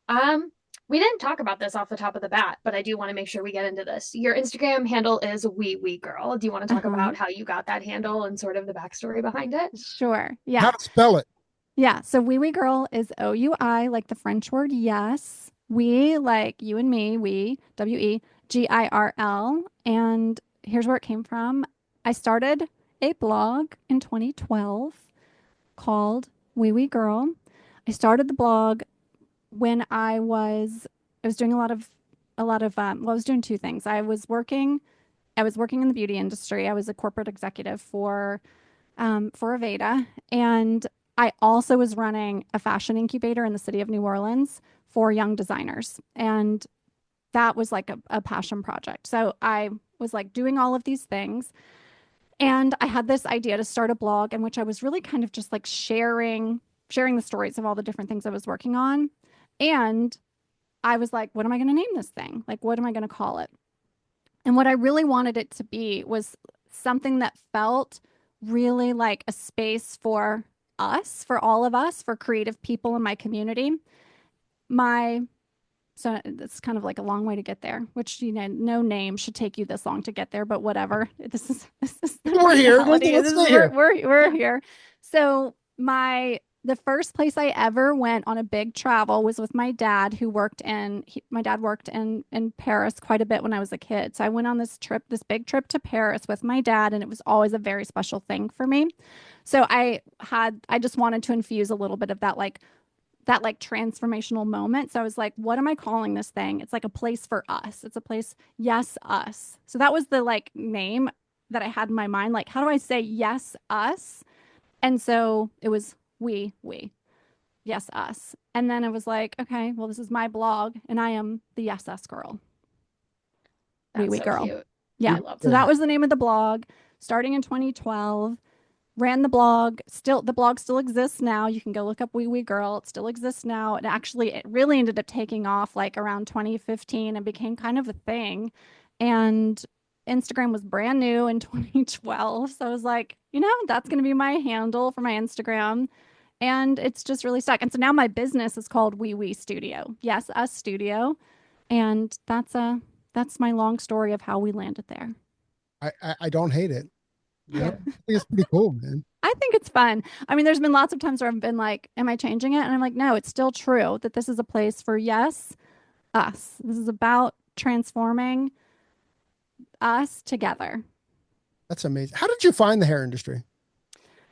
Um, we didn't talk about this off the top of the bat, but I do want to make sure we get into this. Your Instagram handle is wee girl. Do you want to Uh talk huh. about how you got that handle and sort of the backstory behind it? Sure. How Yeah. to spell it? Yeah. So wee wee girl is OUI, like the French word yes. We, like you and me, we, WEGIRL. And here's where it came from. I started a blog in 2012 called Wee Wee Girl. I started the blog when I was doing well, I was doing two things. I was working in the beauty industry. I was a corporate executive for Aveda, and I also was running a fashion incubator in the city of New Orleans for young designers. And that was like a passion project. So I was like doing all of these things. And I had this idea to start a blog in which I was really kind of just like sharing the stories of all the different things I was working on. And I was like, what am I going to name this thing? Like, what am I going to call it? And what I really wanted it to be was something that felt really like a space for us, for all of us, for creative people in my community. My So it's kind of like a long way to get there, which, no name should take you this long to get there, but whatever. This is the We're here. reality. Let's This stay is here. we're here. So the first place I ever went on a big travel was with my dad, who my dad worked in Paris quite a bit when I was a kid. So I went on this big trip to Paris with my dad, and it was always a very special thing for me. So I just wanted to infuse a little bit of that transformational moment. So I was like, what am I calling this thing? It's like a place for us. It's a place, yes, us. So that was the name that I had in my mind. Like, how do I say yes, us? And so it was we, yes, us. And then it was like, okay, well, this is my blog and I am the yes, us girl. That's We so girl. cute. Yeah. I love So that was the name of the blog starting in 2012. Ran the blog. The blog still exists now. You can go look up Wee Girl. It still exists now. And actually, it really ended up taking off like around 2015 and became kind of a thing. And Instagram was brand new in 2012. So I was like, that's going to be my handle for my Instagram. And it's just really stuck. And so now my business is called Wee Studio. Yes, us studio. And that's my long story of how we landed there. I don't hate it. Yeah. I think it's pretty cool, man. I think it's fun. I mean, there's been lots of times where I've been like, am I changing it? And I'm like, no, it's still true that this is a place for yes, us. This is about transforming us together. That's amazing. How did you find the hair industry?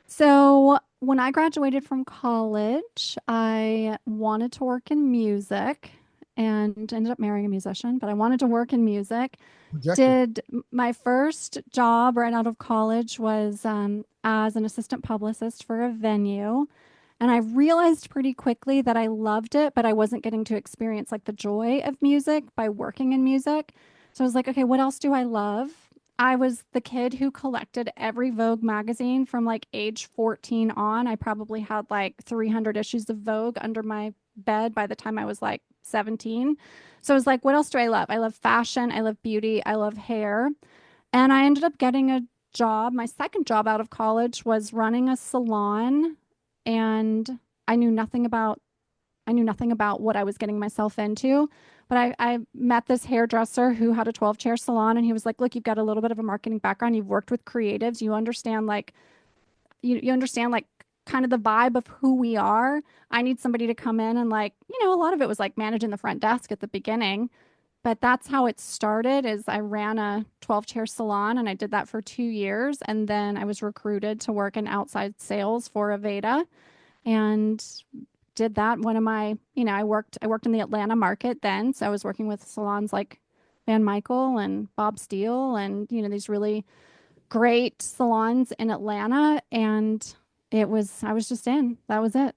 So when I graduated from college, I wanted to work in music and ended up marrying a musician, but I wanted to work in music. Rejected. Did my first job right out of college was as an assistant publicist for a venue. And I realized pretty quickly that I loved it, but I wasn't getting to experience like the joy of music by working in music. So I was like, okay, what else do I love? I was the kid who collected every Vogue magazine from like age 14 on. I probably had like 300 issues of Vogue under my bed by the time I was like 17. So I was like, what else do I love? I love fashion. I love beauty. I love hair. And I ended up getting a job. My second job out of college was running a salon. And I knew nothing about what I was getting myself into. But I met this hairdresser who had a 12-chair salon, and he was like, look, you've got a little bit of a marketing background. You've worked with creatives. You understand you understand kind of the vibe of who we are. I need somebody to come in and a lot of it was like managing the front desk at the beginning. But that's how it started is I ran a 12-chair salon and I did that for 2 years. And then I was recruited to work in outside sales for Aveda and did that. One of my, I worked in the Atlanta market then. So I was working with salons like Van Michael and Bob Steele and, these really great salons in Atlanta. And I was just in. That was it.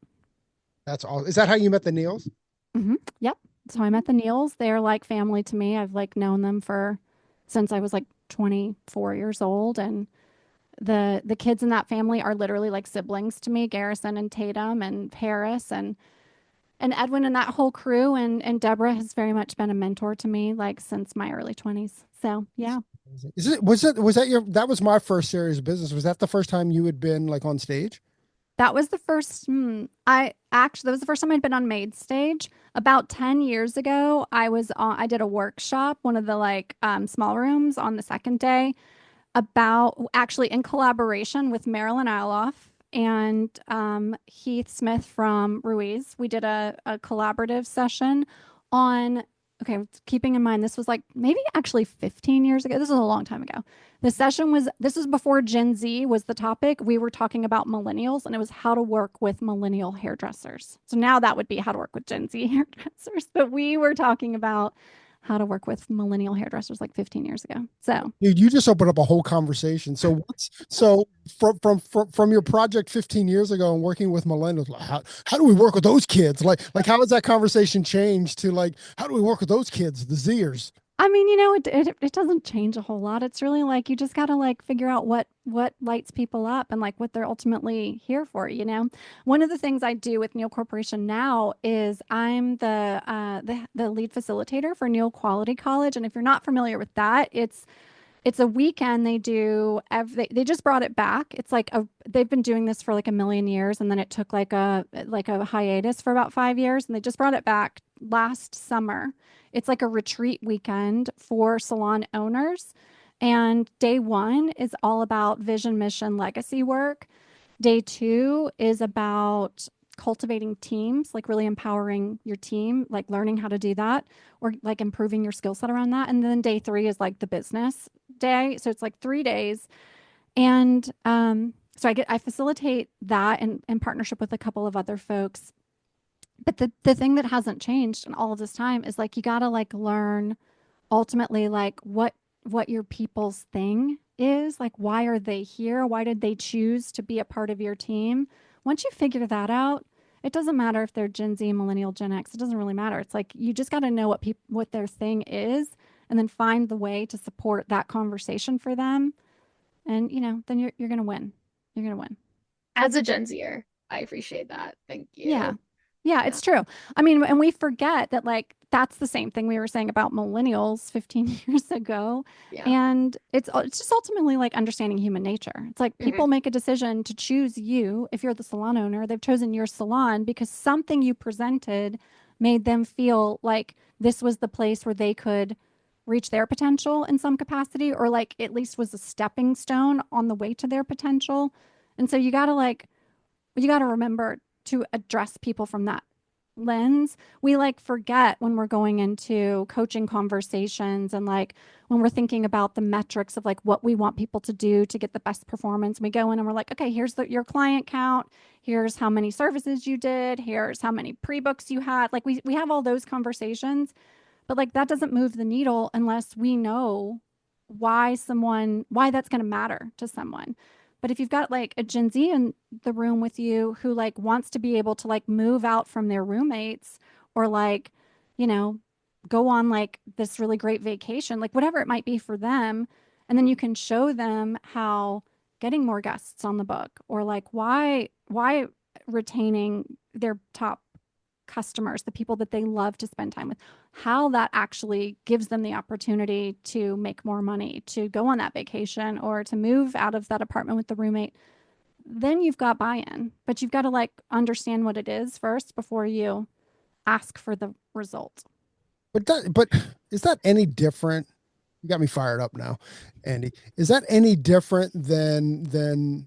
That's all. Is that how you met the Neils? Yep. So I met the Neils. They're like family to me. I've known them since I was like 24 years old. And the kids in that family are literally like siblings to me, Garrison and Tatum and Paris and Edwin and that whole crew. And Deborah has very much been a mentor to me since my early 20s. So yeah. That was my first serious business. Was that the first time you had been on stage? That was the first, that was the first time I'd been on Maid Stage. About 10 years ago, I did a workshop, one of the small rooms on the second day actually in collaboration with Marilyn Alloff and Heath Smith from Ruiz. We did a collaborative session on, okay, keeping in mind, this was maybe actually 15 years ago. This was a long time ago. This was before Gen Z was the topic. We were talking about millennials and it was how to work with millennial hairdressers. So now that would be how to work with Gen Z hairdressers, but we were talking about how to work with millennial hairdressers 15 years ago. So Dude, you just opened up a whole conversation. So from your project 15 years ago and working with millennials, how do we work with those kids? How has that conversation changed to how do we work with those kids, the Zers? I mean, it doesn't change a whole lot. It's really like you just got to like figure out what lights people up and like what they're ultimately here for, you know. One of the things I do with Neil Corporation now is I'm the lead facilitator for Neil Quality College, and if you're not familiar with that, it's a weekend they do. They just brought it back. It's like they've been doing this for like a million years, and then it took like a hiatus for about 5 years, and they just brought it back last summer. It's like a retreat weekend for salon owners, and day one is all about vision, mission, legacy work. Day two is about cultivating teams, like really empowering your team, like learning how to do that or like improving your skill set around that. And then day three is like the business day. So it's like 3 days. And so I facilitate that in partnership with a couple of other folks. But the thing that hasn't changed in all of this time is like you gotta like learn ultimately like what your people's thing is. Like why are they here? Why did they choose to be a part of your team? Once you figure that out, it doesn't matter if they're Gen Z, Millennial, Gen X. It doesn't really matter. It's like you just got to know what their thing is, and then find the way to support that conversation for them. And then you're gonna win. You're gonna win. As a Gen Zer, I appreciate that. Thank Yeah. you. Yeah, Yeah. it's true. I mean, and we forget that like that's the same thing we were saying about millennials 15 years ago. Yeah. And it's just ultimately like understanding human nature. It's like Mhm. people make a decision to choose you. If you're the salon owner, they've chosen your salon because something you presented made them feel like this was the place where they could reach their potential in some capacity, or like at least was a stepping stone on the way to their potential. And so you got to remember to address people from that lens. We like forget when we're going into coaching conversations and like when we're thinking about the metrics of like what we want people to do to get the best performance. We go in and we're like, okay, here's your client count. Here's how many services you did. Here's how many pre-books you had. Like we have all those conversations, but like that doesn't move the needle unless we know why that's going to matter to someone. But if you've got like a Gen Z in the room with you who like wants to be able to like move out from their roommates or like, you know, go on like this really great vacation, like whatever it might be for them, and then you can show them how getting more guests on the book or like why retaining their top customers, the people that they love to spend time with, how that actually gives them the opportunity to make more money, to go on that vacation or to move out of that apartment with the roommate, then you've got buy-in. But you've got to like understand what it is first before you ask for the result. But is that any different? You got me fired up now, Andy. Is that any different than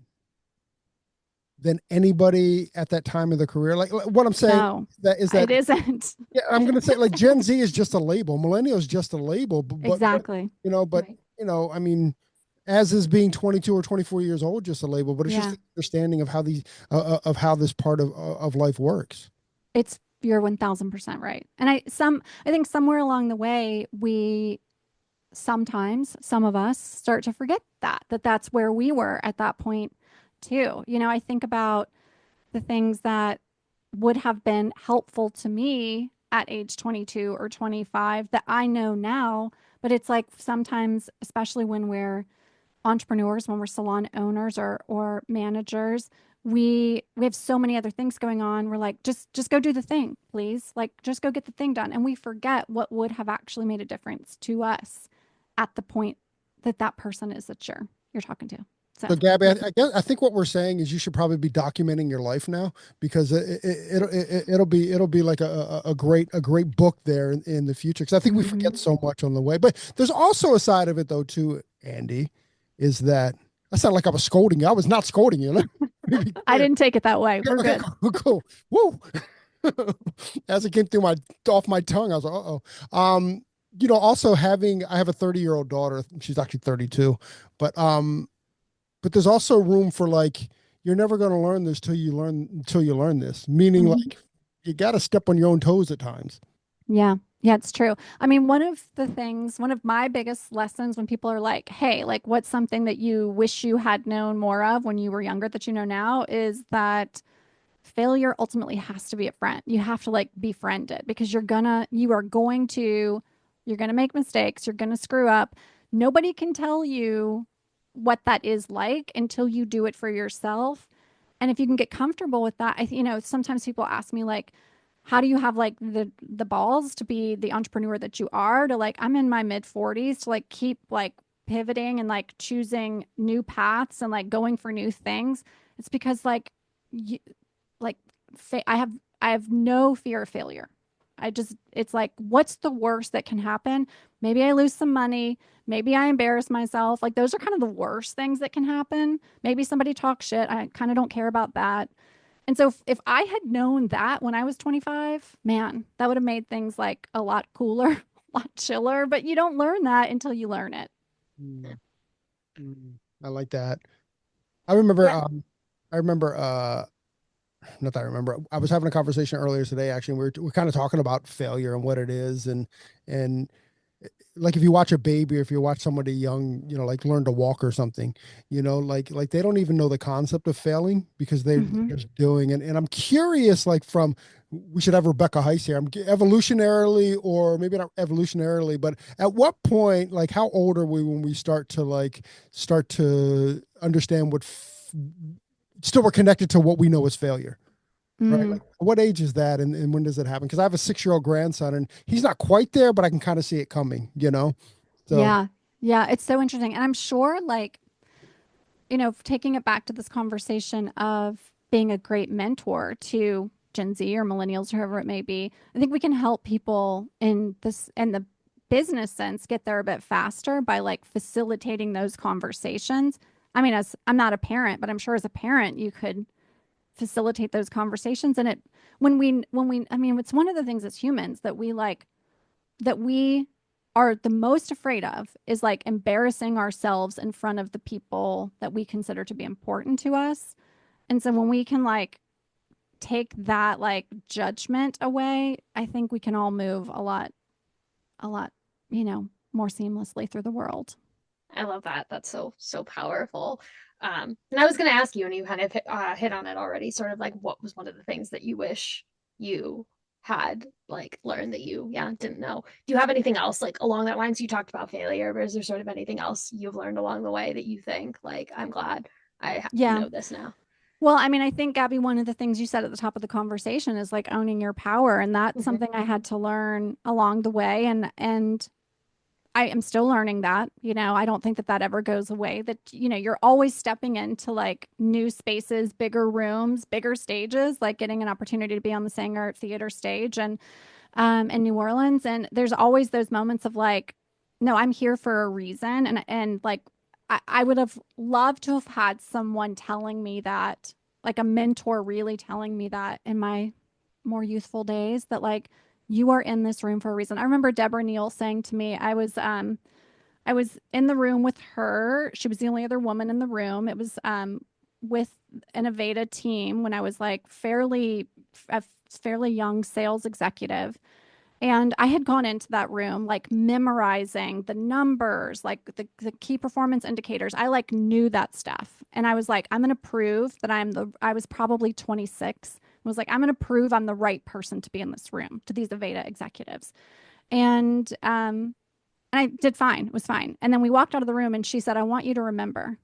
anybody at that time of the career? Like what I'm saying No, that is that it isn't. yeah, I'm gonna say like Gen Z is just a label, millennial is just a label, but Exactly. but Right. I mean, as is being 22 or 24 years old, just a label, but it's just Yeah. the understanding of how this part of life works. You're 1000% right. And I think somewhere along the way we sometimes some of us start to forget that's where we were at that point too. I think about the things that would have been helpful to me at age 22 or 25 that I know now, but it's like sometimes especially when we're entrepreneurs, when we're salon owners or managers, we have so many other things going on. We're like, just go do the thing, please. Like just go get the thing done. And we forget what would have actually made a difference to us at the point that person is that you're talking to. So So, Gabby, yeah. I think what we're saying is you should probably be documenting your life now because it'll be like a great book there in the future because I think we forget Hmm. so much on the way. But there's also a side of it though too, Andy, is that I sound like I was scolding you. I was not scolding you. Let me be I clear. didn't take it that way. Okay, We're okay, good. cool, cool. Woo. As it came through my off my tongue, I was like, uh-oh. Also having I have a 30-year-old daughter. She's actually 32, but there's also room for like you're never going to learn this till you learn this, meaning Hmm. like you got to step on your own toes at times. Yeah. Yeah, it's true. I mean, one of my biggest lessons when people are like, hey, like, what's something that you wish you had known more of when you were younger that you know now is that failure ultimately has to be a friend. You have to like befriend it because you are going to You're going to make mistakes. You're going to screw up. Nobody can tell you what that is like until you do it for yourself. And if you can get comfortable with that, sometimes people ask me like, how do you have like the balls to be the entrepreneur that you are, to like, I'm in my mid 40s, to like keep like pivoting and like choosing new paths and like going for new things. It's because like you, like I have no fear of failure. It's like, what's the worst that can happen? Maybe I lose some money. Maybe I embarrass myself. Like, those are kind of the worst things that can happen. Maybe somebody talks shit. I kind of don't care about that. And so if I had known that when I was 25, man, that would have made things like a lot cooler, a lot chiller. But you don't learn that until you learn it. Mm, mm. I like that. I remember, Yeah. um, I remember, not that I remember, I was having a conversation earlier today, actually, and we're kind of talking about failure and what it is. And like if you watch a baby or if you watch somebody young, like learn to walk or something, like they don't even know the concept of failing because they're Mm-hmm. just doing it. And I'm curious, like we should have Rebecca Heiss here. Evolutionarily, or maybe not evolutionarily, but at what point, like how old are we when we start to understand still we're connected to what we know as failure? Right. Mm. Like, what age is that, and when does it happen? Because I have a 6-year-old grandson, and he's not quite there, but I can kind of see it coming. So, Yeah. Yeah. It's so interesting. And I'm sure, like, taking it back to this conversation of being a great mentor to Gen Z or millennials, or whoever it may be, I think we can help people in the business sense get there a bit faster by like facilitating those conversations. I mean, as I'm not a parent, but I'm sure as a parent, you could facilitate those conversations. And I mean, it's one of the things as humans that we are the most afraid of is like embarrassing ourselves in front of the people that we consider to be important to us. And so when we can like take that like judgment away, I think we can all move a lot, more seamlessly through the world. I love that. That's so, so powerful. And I was going to ask you, and you kind of hit on it already, sort of like what was one of the things that you wish you had like learned that you, yeah, didn't know. Do you have anything else like along that lines? You talked about failure, but is there sort of anything else you've learned along the way that you think like, I'm glad Yeah. know this now? Well, I mean, I think, Gabby, one of the things you said at the top of the conversation is like owning your power. And that's Hmm. something I had to learn along the way. And I am still learning that. I don't think that that ever goes away. That, you're always stepping into like new spaces, bigger rooms, bigger stages, like getting an opportunity to be on the Sanger Theater stage and in New Orleans. And there's always those moments of like, no, I'm here for a reason. And like, I would have loved to have had someone telling me that, like a mentor really telling me that in my more youthful days, that like, you are in this room for a reason. I remember Deborah Neal saying to me, I was in the room with her. She was the only other woman in the room. It was with an Aveda team when I was like a fairly young sales executive. And I had gone into that room like memorizing the numbers, like the key performance indicators. I like knew that stuff. And I was like, I'm going to prove that I was probably 26. I was like, I'm going to prove I'm the right person to be in this room to these Aveda executives. And and I did fine. It was fine. And then we walked out of the room and she said, I want you to remember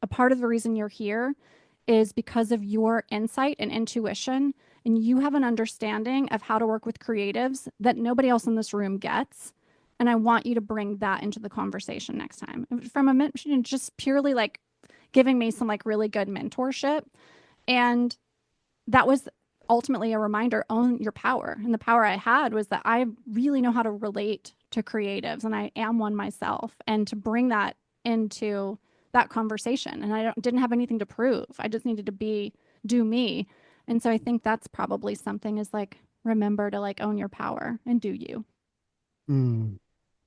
a part of the reason you're here is because of your insight and intuition. And you have an understanding of how to work with creatives that nobody else in this room gets. And I want you to bring that into the conversation next time. From a mention, just purely like giving me some like really good mentorship. And that was ultimately a reminder, own your power. And the power I had was that I really know how to relate to creatives and I am one myself, and to bring that into that conversation. And didn't have anything to prove. I just needed to do me. And so I think that's probably something, is like, remember to like own your power and do you. mm,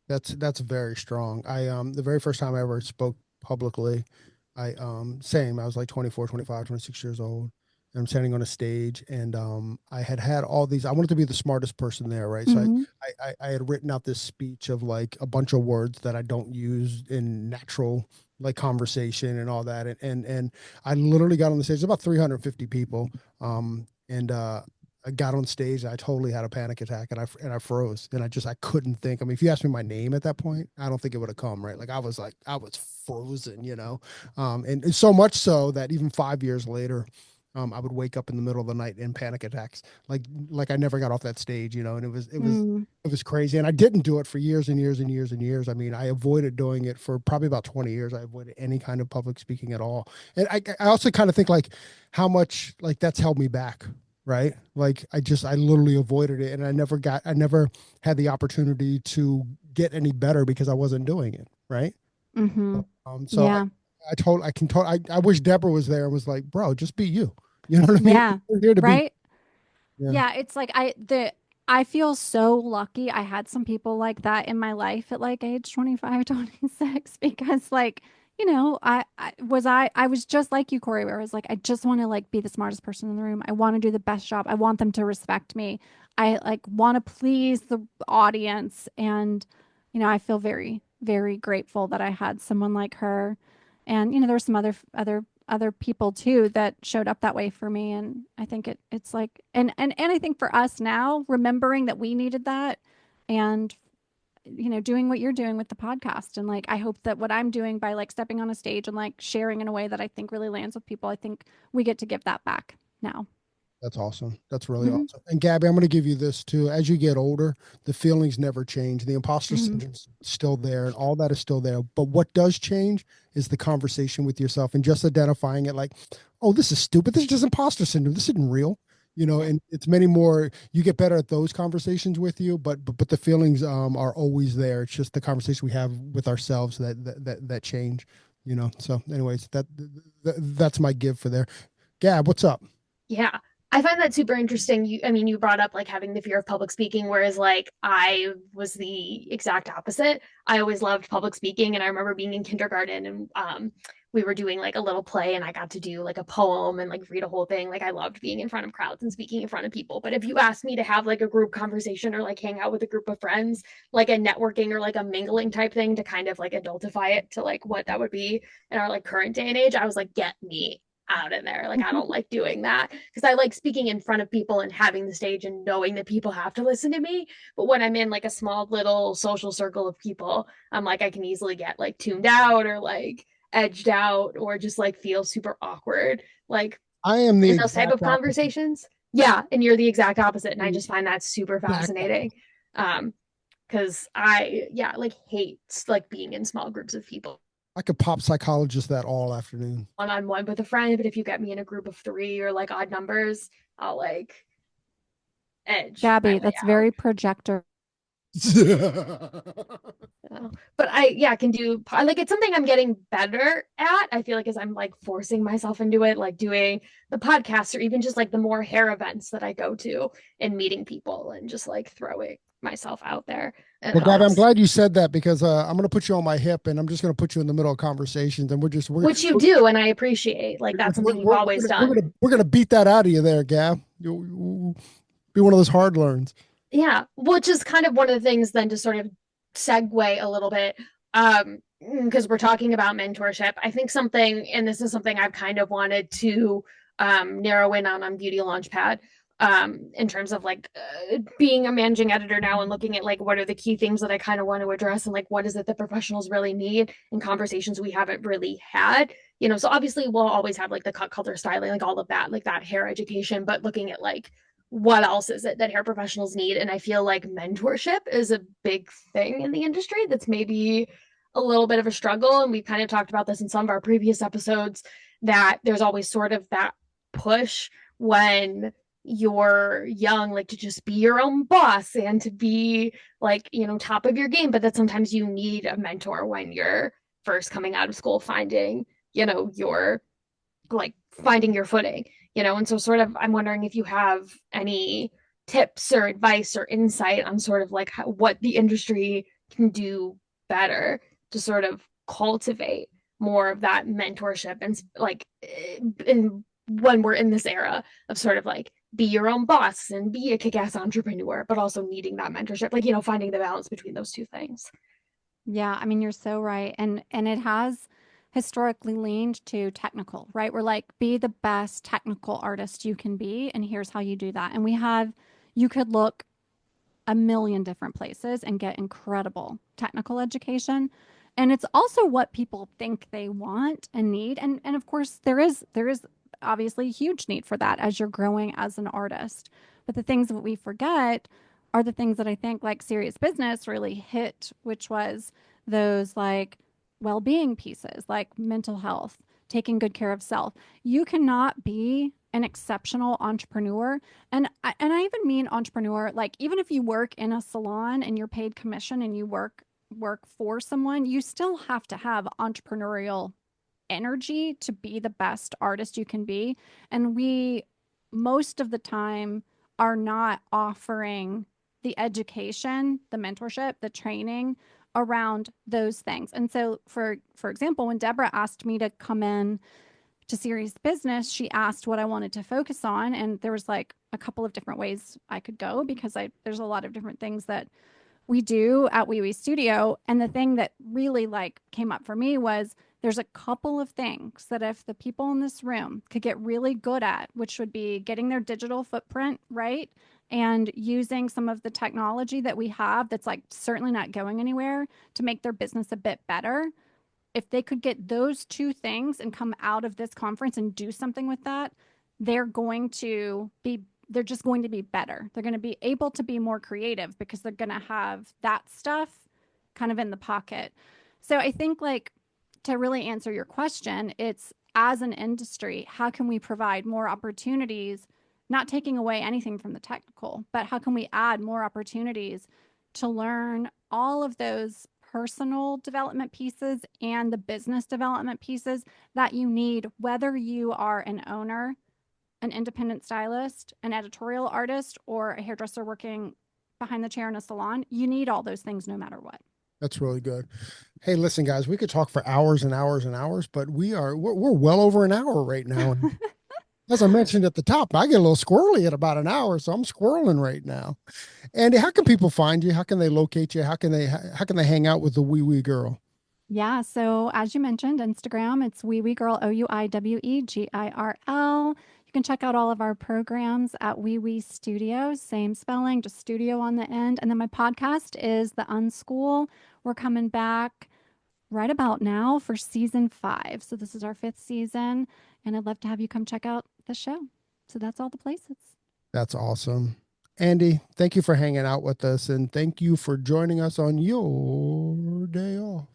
that's very strong. The very first time I ever spoke publicly, I was like 24, 25, 26 years old. And I'm standing on a stage, and I had all these. I wanted to be the smartest person there, right? So Mm-hmm. I had written out this speech of like a bunch of words that I don't use in natural like conversation and all that, and I literally got on the stage. There's about 350 people, and I got on stage and I totally had a panic attack and I froze and I couldn't think. I mean, if you asked me my name at that point, I don't think it would have come, right. Like I was frozen, you know. And so much so that even 5 years later, I would wake up in the middle of the night in panic attacks, like I never got off that stage, you know. And Mm, it was crazy. And I didn't do it for years and years and years and years. I mean, I avoided doing it for probably about 20 years. I avoided any kind of public speaking at all. And I also kind of think like how much like that's held me back, right? Like I literally avoided it and I never had the opportunity to get any better because I wasn't doing it, right? mm-hmm. So Yeah. I wish Deborah was there and was like, bro, just be you. You know what I mean? Yeah. We're here to be. Right. Yeah, Yeah, it's like I feel so lucky. I had some people like that in my life at like age 25, 26, because like, I was just like you, Corey, where I was like, I just want to like be the smartest person in the room. I want to do the best job. I want them to respect me. I like want to please the audience. And, I feel very, very grateful that I had someone like her. And, there's some other people too that showed up that way for me. And I think it's like and I think for us now, remembering that we needed that, and doing what you're doing with the podcast, and like I hope that what I'm doing by like stepping on a stage and like sharing in a way that I think really lands with people, I think we get to give that back now. that's awesome. That's really Hmm. awesome. And Gabby, I'm going to give you this too. As you get older, the feelings never change. The imposter Hmm. syndrome's still there, and all that is still there. But what does change is the conversation with yourself and just identifying it like, oh, this is stupid. This is just imposter syndrome. This isn't real. You know, and it's many more. You get better at those conversations with you, but the feelings are always there. It's just the conversation we have with ourselves that change. You know. So, anyways, that's my give for there. Gab, what's up? Yeah. I find that super interesting. I mean, you brought up like having the fear of public speaking, whereas like I was the exact opposite. I always loved public speaking, and I remember being in kindergarten and we were doing like a little play, and I got to do like a poem and like read a whole thing. Like I loved being in front of crowds and speaking in front of people. But if you asked me to have like a group conversation or like hang out with a group of friends, like a networking or like a mingling type thing to kind of like adultify it to like what that would be in our like current day and age, I was like, get me out of there. Like I don't like doing that because I like speaking in front of people and having the stage and knowing that people have to listen to me. But when I'm in like a small little social circle of people, I'm like I can easily get like tuned out or like edged out or just like feel super awkward. Like I am the in those type of exact opposite. conversations. Yeah, and you're the exact opposite. And I The just find that super exact fascinating. Because I yeah, like hate like being in small groups of people I could pop psychologist that all afternoon. one on one with a friend, but if you get me in a group of three or like odd numbers, I'll like edge my Gabby, way that's out. very projector. But I yeah can do like it's something I'm getting better at. I feel like as I'm like forcing myself into it, like doing the podcasts or even just like the more hair events that I go to and meeting people and just like throwing myself out there. It Well, Gabby, I'm helps. glad you said that because I'm going to put you on my hip and I'm just going to put you in the middle of conversations and Which you do, and I appreciate. Like that's something you've always done. we're gonna beat that out of you there, Gab. You be one of those hard learns. Yeah, which is kind of one of the things then to sort of segue a little bit. Because we're talking about mentorship. I think something, and this is something I've kind of wanted to narrow in on Beauty Launchpad, in terms of like being a managing editor now and looking at like what are the key things that I kind of want to address and like what is it that professionals really need in conversations we haven't really had. So obviously we'll always have like the cut color styling, like all of that, like that hair education, but looking at like what else is it that hair professionals need? And I feel like mentorship is a big thing in the industry that's maybe a little bit of a struggle. And we've kind of talked about this in some of our previous episodes that there's always sort of that push when you're young, like to just be your own boss and to be like, top of your game. But that sometimes you need a mentor when you're first coming out of school, finding, your like finding your footing, and so sort of I'm wondering if you have any tips or advice or insight on sort of like what the industry can do better to sort of cultivate more of that mentorship and like in when we're in this era of sort of like be your own boss and be a kick-ass entrepreneur but also needing that mentorship, like finding the balance between those two things. Yeah, I mean, you're so right. And it has historically leaned to technical, right? We're like, be the best technical artist you can be, and here's how you do that. And you could look a million different places and get incredible technical education. And it's also what people think they want and need. And of course there is obviously a huge need for that as you're growing as an artist. But the things that we forget are the things that I think like serious business really hit, which was those like well-being pieces, like mental health, taking good care of self. You cannot be an exceptional entrepreneur, and I even mean entrepreneur, like even if you work in a salon and you're paid commission and you work for someone, you still have to have entrepreneurial energy to be the best artist you can be. And we most of the time are not offering the education, the mentorship, the training around those things. And so for example, when Deborah asked me to come in to serious business, she asked what I wanted to focus on, and there was like a couple of different ways I could go because I there's a lot of different things that we do at Wee Wee Studio. And the thing that really like came up for me was there's a couple of things that if the people in this room could get really good at, which would be getting their digital footprint right and using some of the technology that we have that's like certainly not going anywhere to make their business a bit better. If they could get those two things and come out of this conference and do something with that, they're going to be they're just going to be better. They're going to be able to be more creative because they're going to have that stuff kind of in the pocket. So I think like to really answer your question, it's as an industry, how can we provide more opportunities, not taking away anything from the technical, but how can we add more opportunities to learn all of those personal development pieces and the business development pieces that you need, whether you are an owner, an independent stylist, an editorial artist, or a hairdresser working behind the chair in a salon. You need all those things no matter what. That's really good. Hey, listen, guys, we could talk for hours and hours and hours, but we're well over an hour right now. And as I mentioned at the top, I get a little squirrely at about an hour, so I'm squirreling right now. Andy, how can people find you? How can they locate you? How can they hang out with the Wee Wee Girl? Yeah. So as you mentioned, Instagram, it's Wee Wee Girl, OUIWEGIRL. You can check out all of our programs at Wee Wee Studio, same spelling, just studio on the end. And then my podcast is The Unschool. We're coming back right about now for season 5. So this is our 5th season, and I'd love to have you come check out the show. So that's all the places. That's awesome. Andy, thank you for hanging out with us and thank you for joining us on your day off.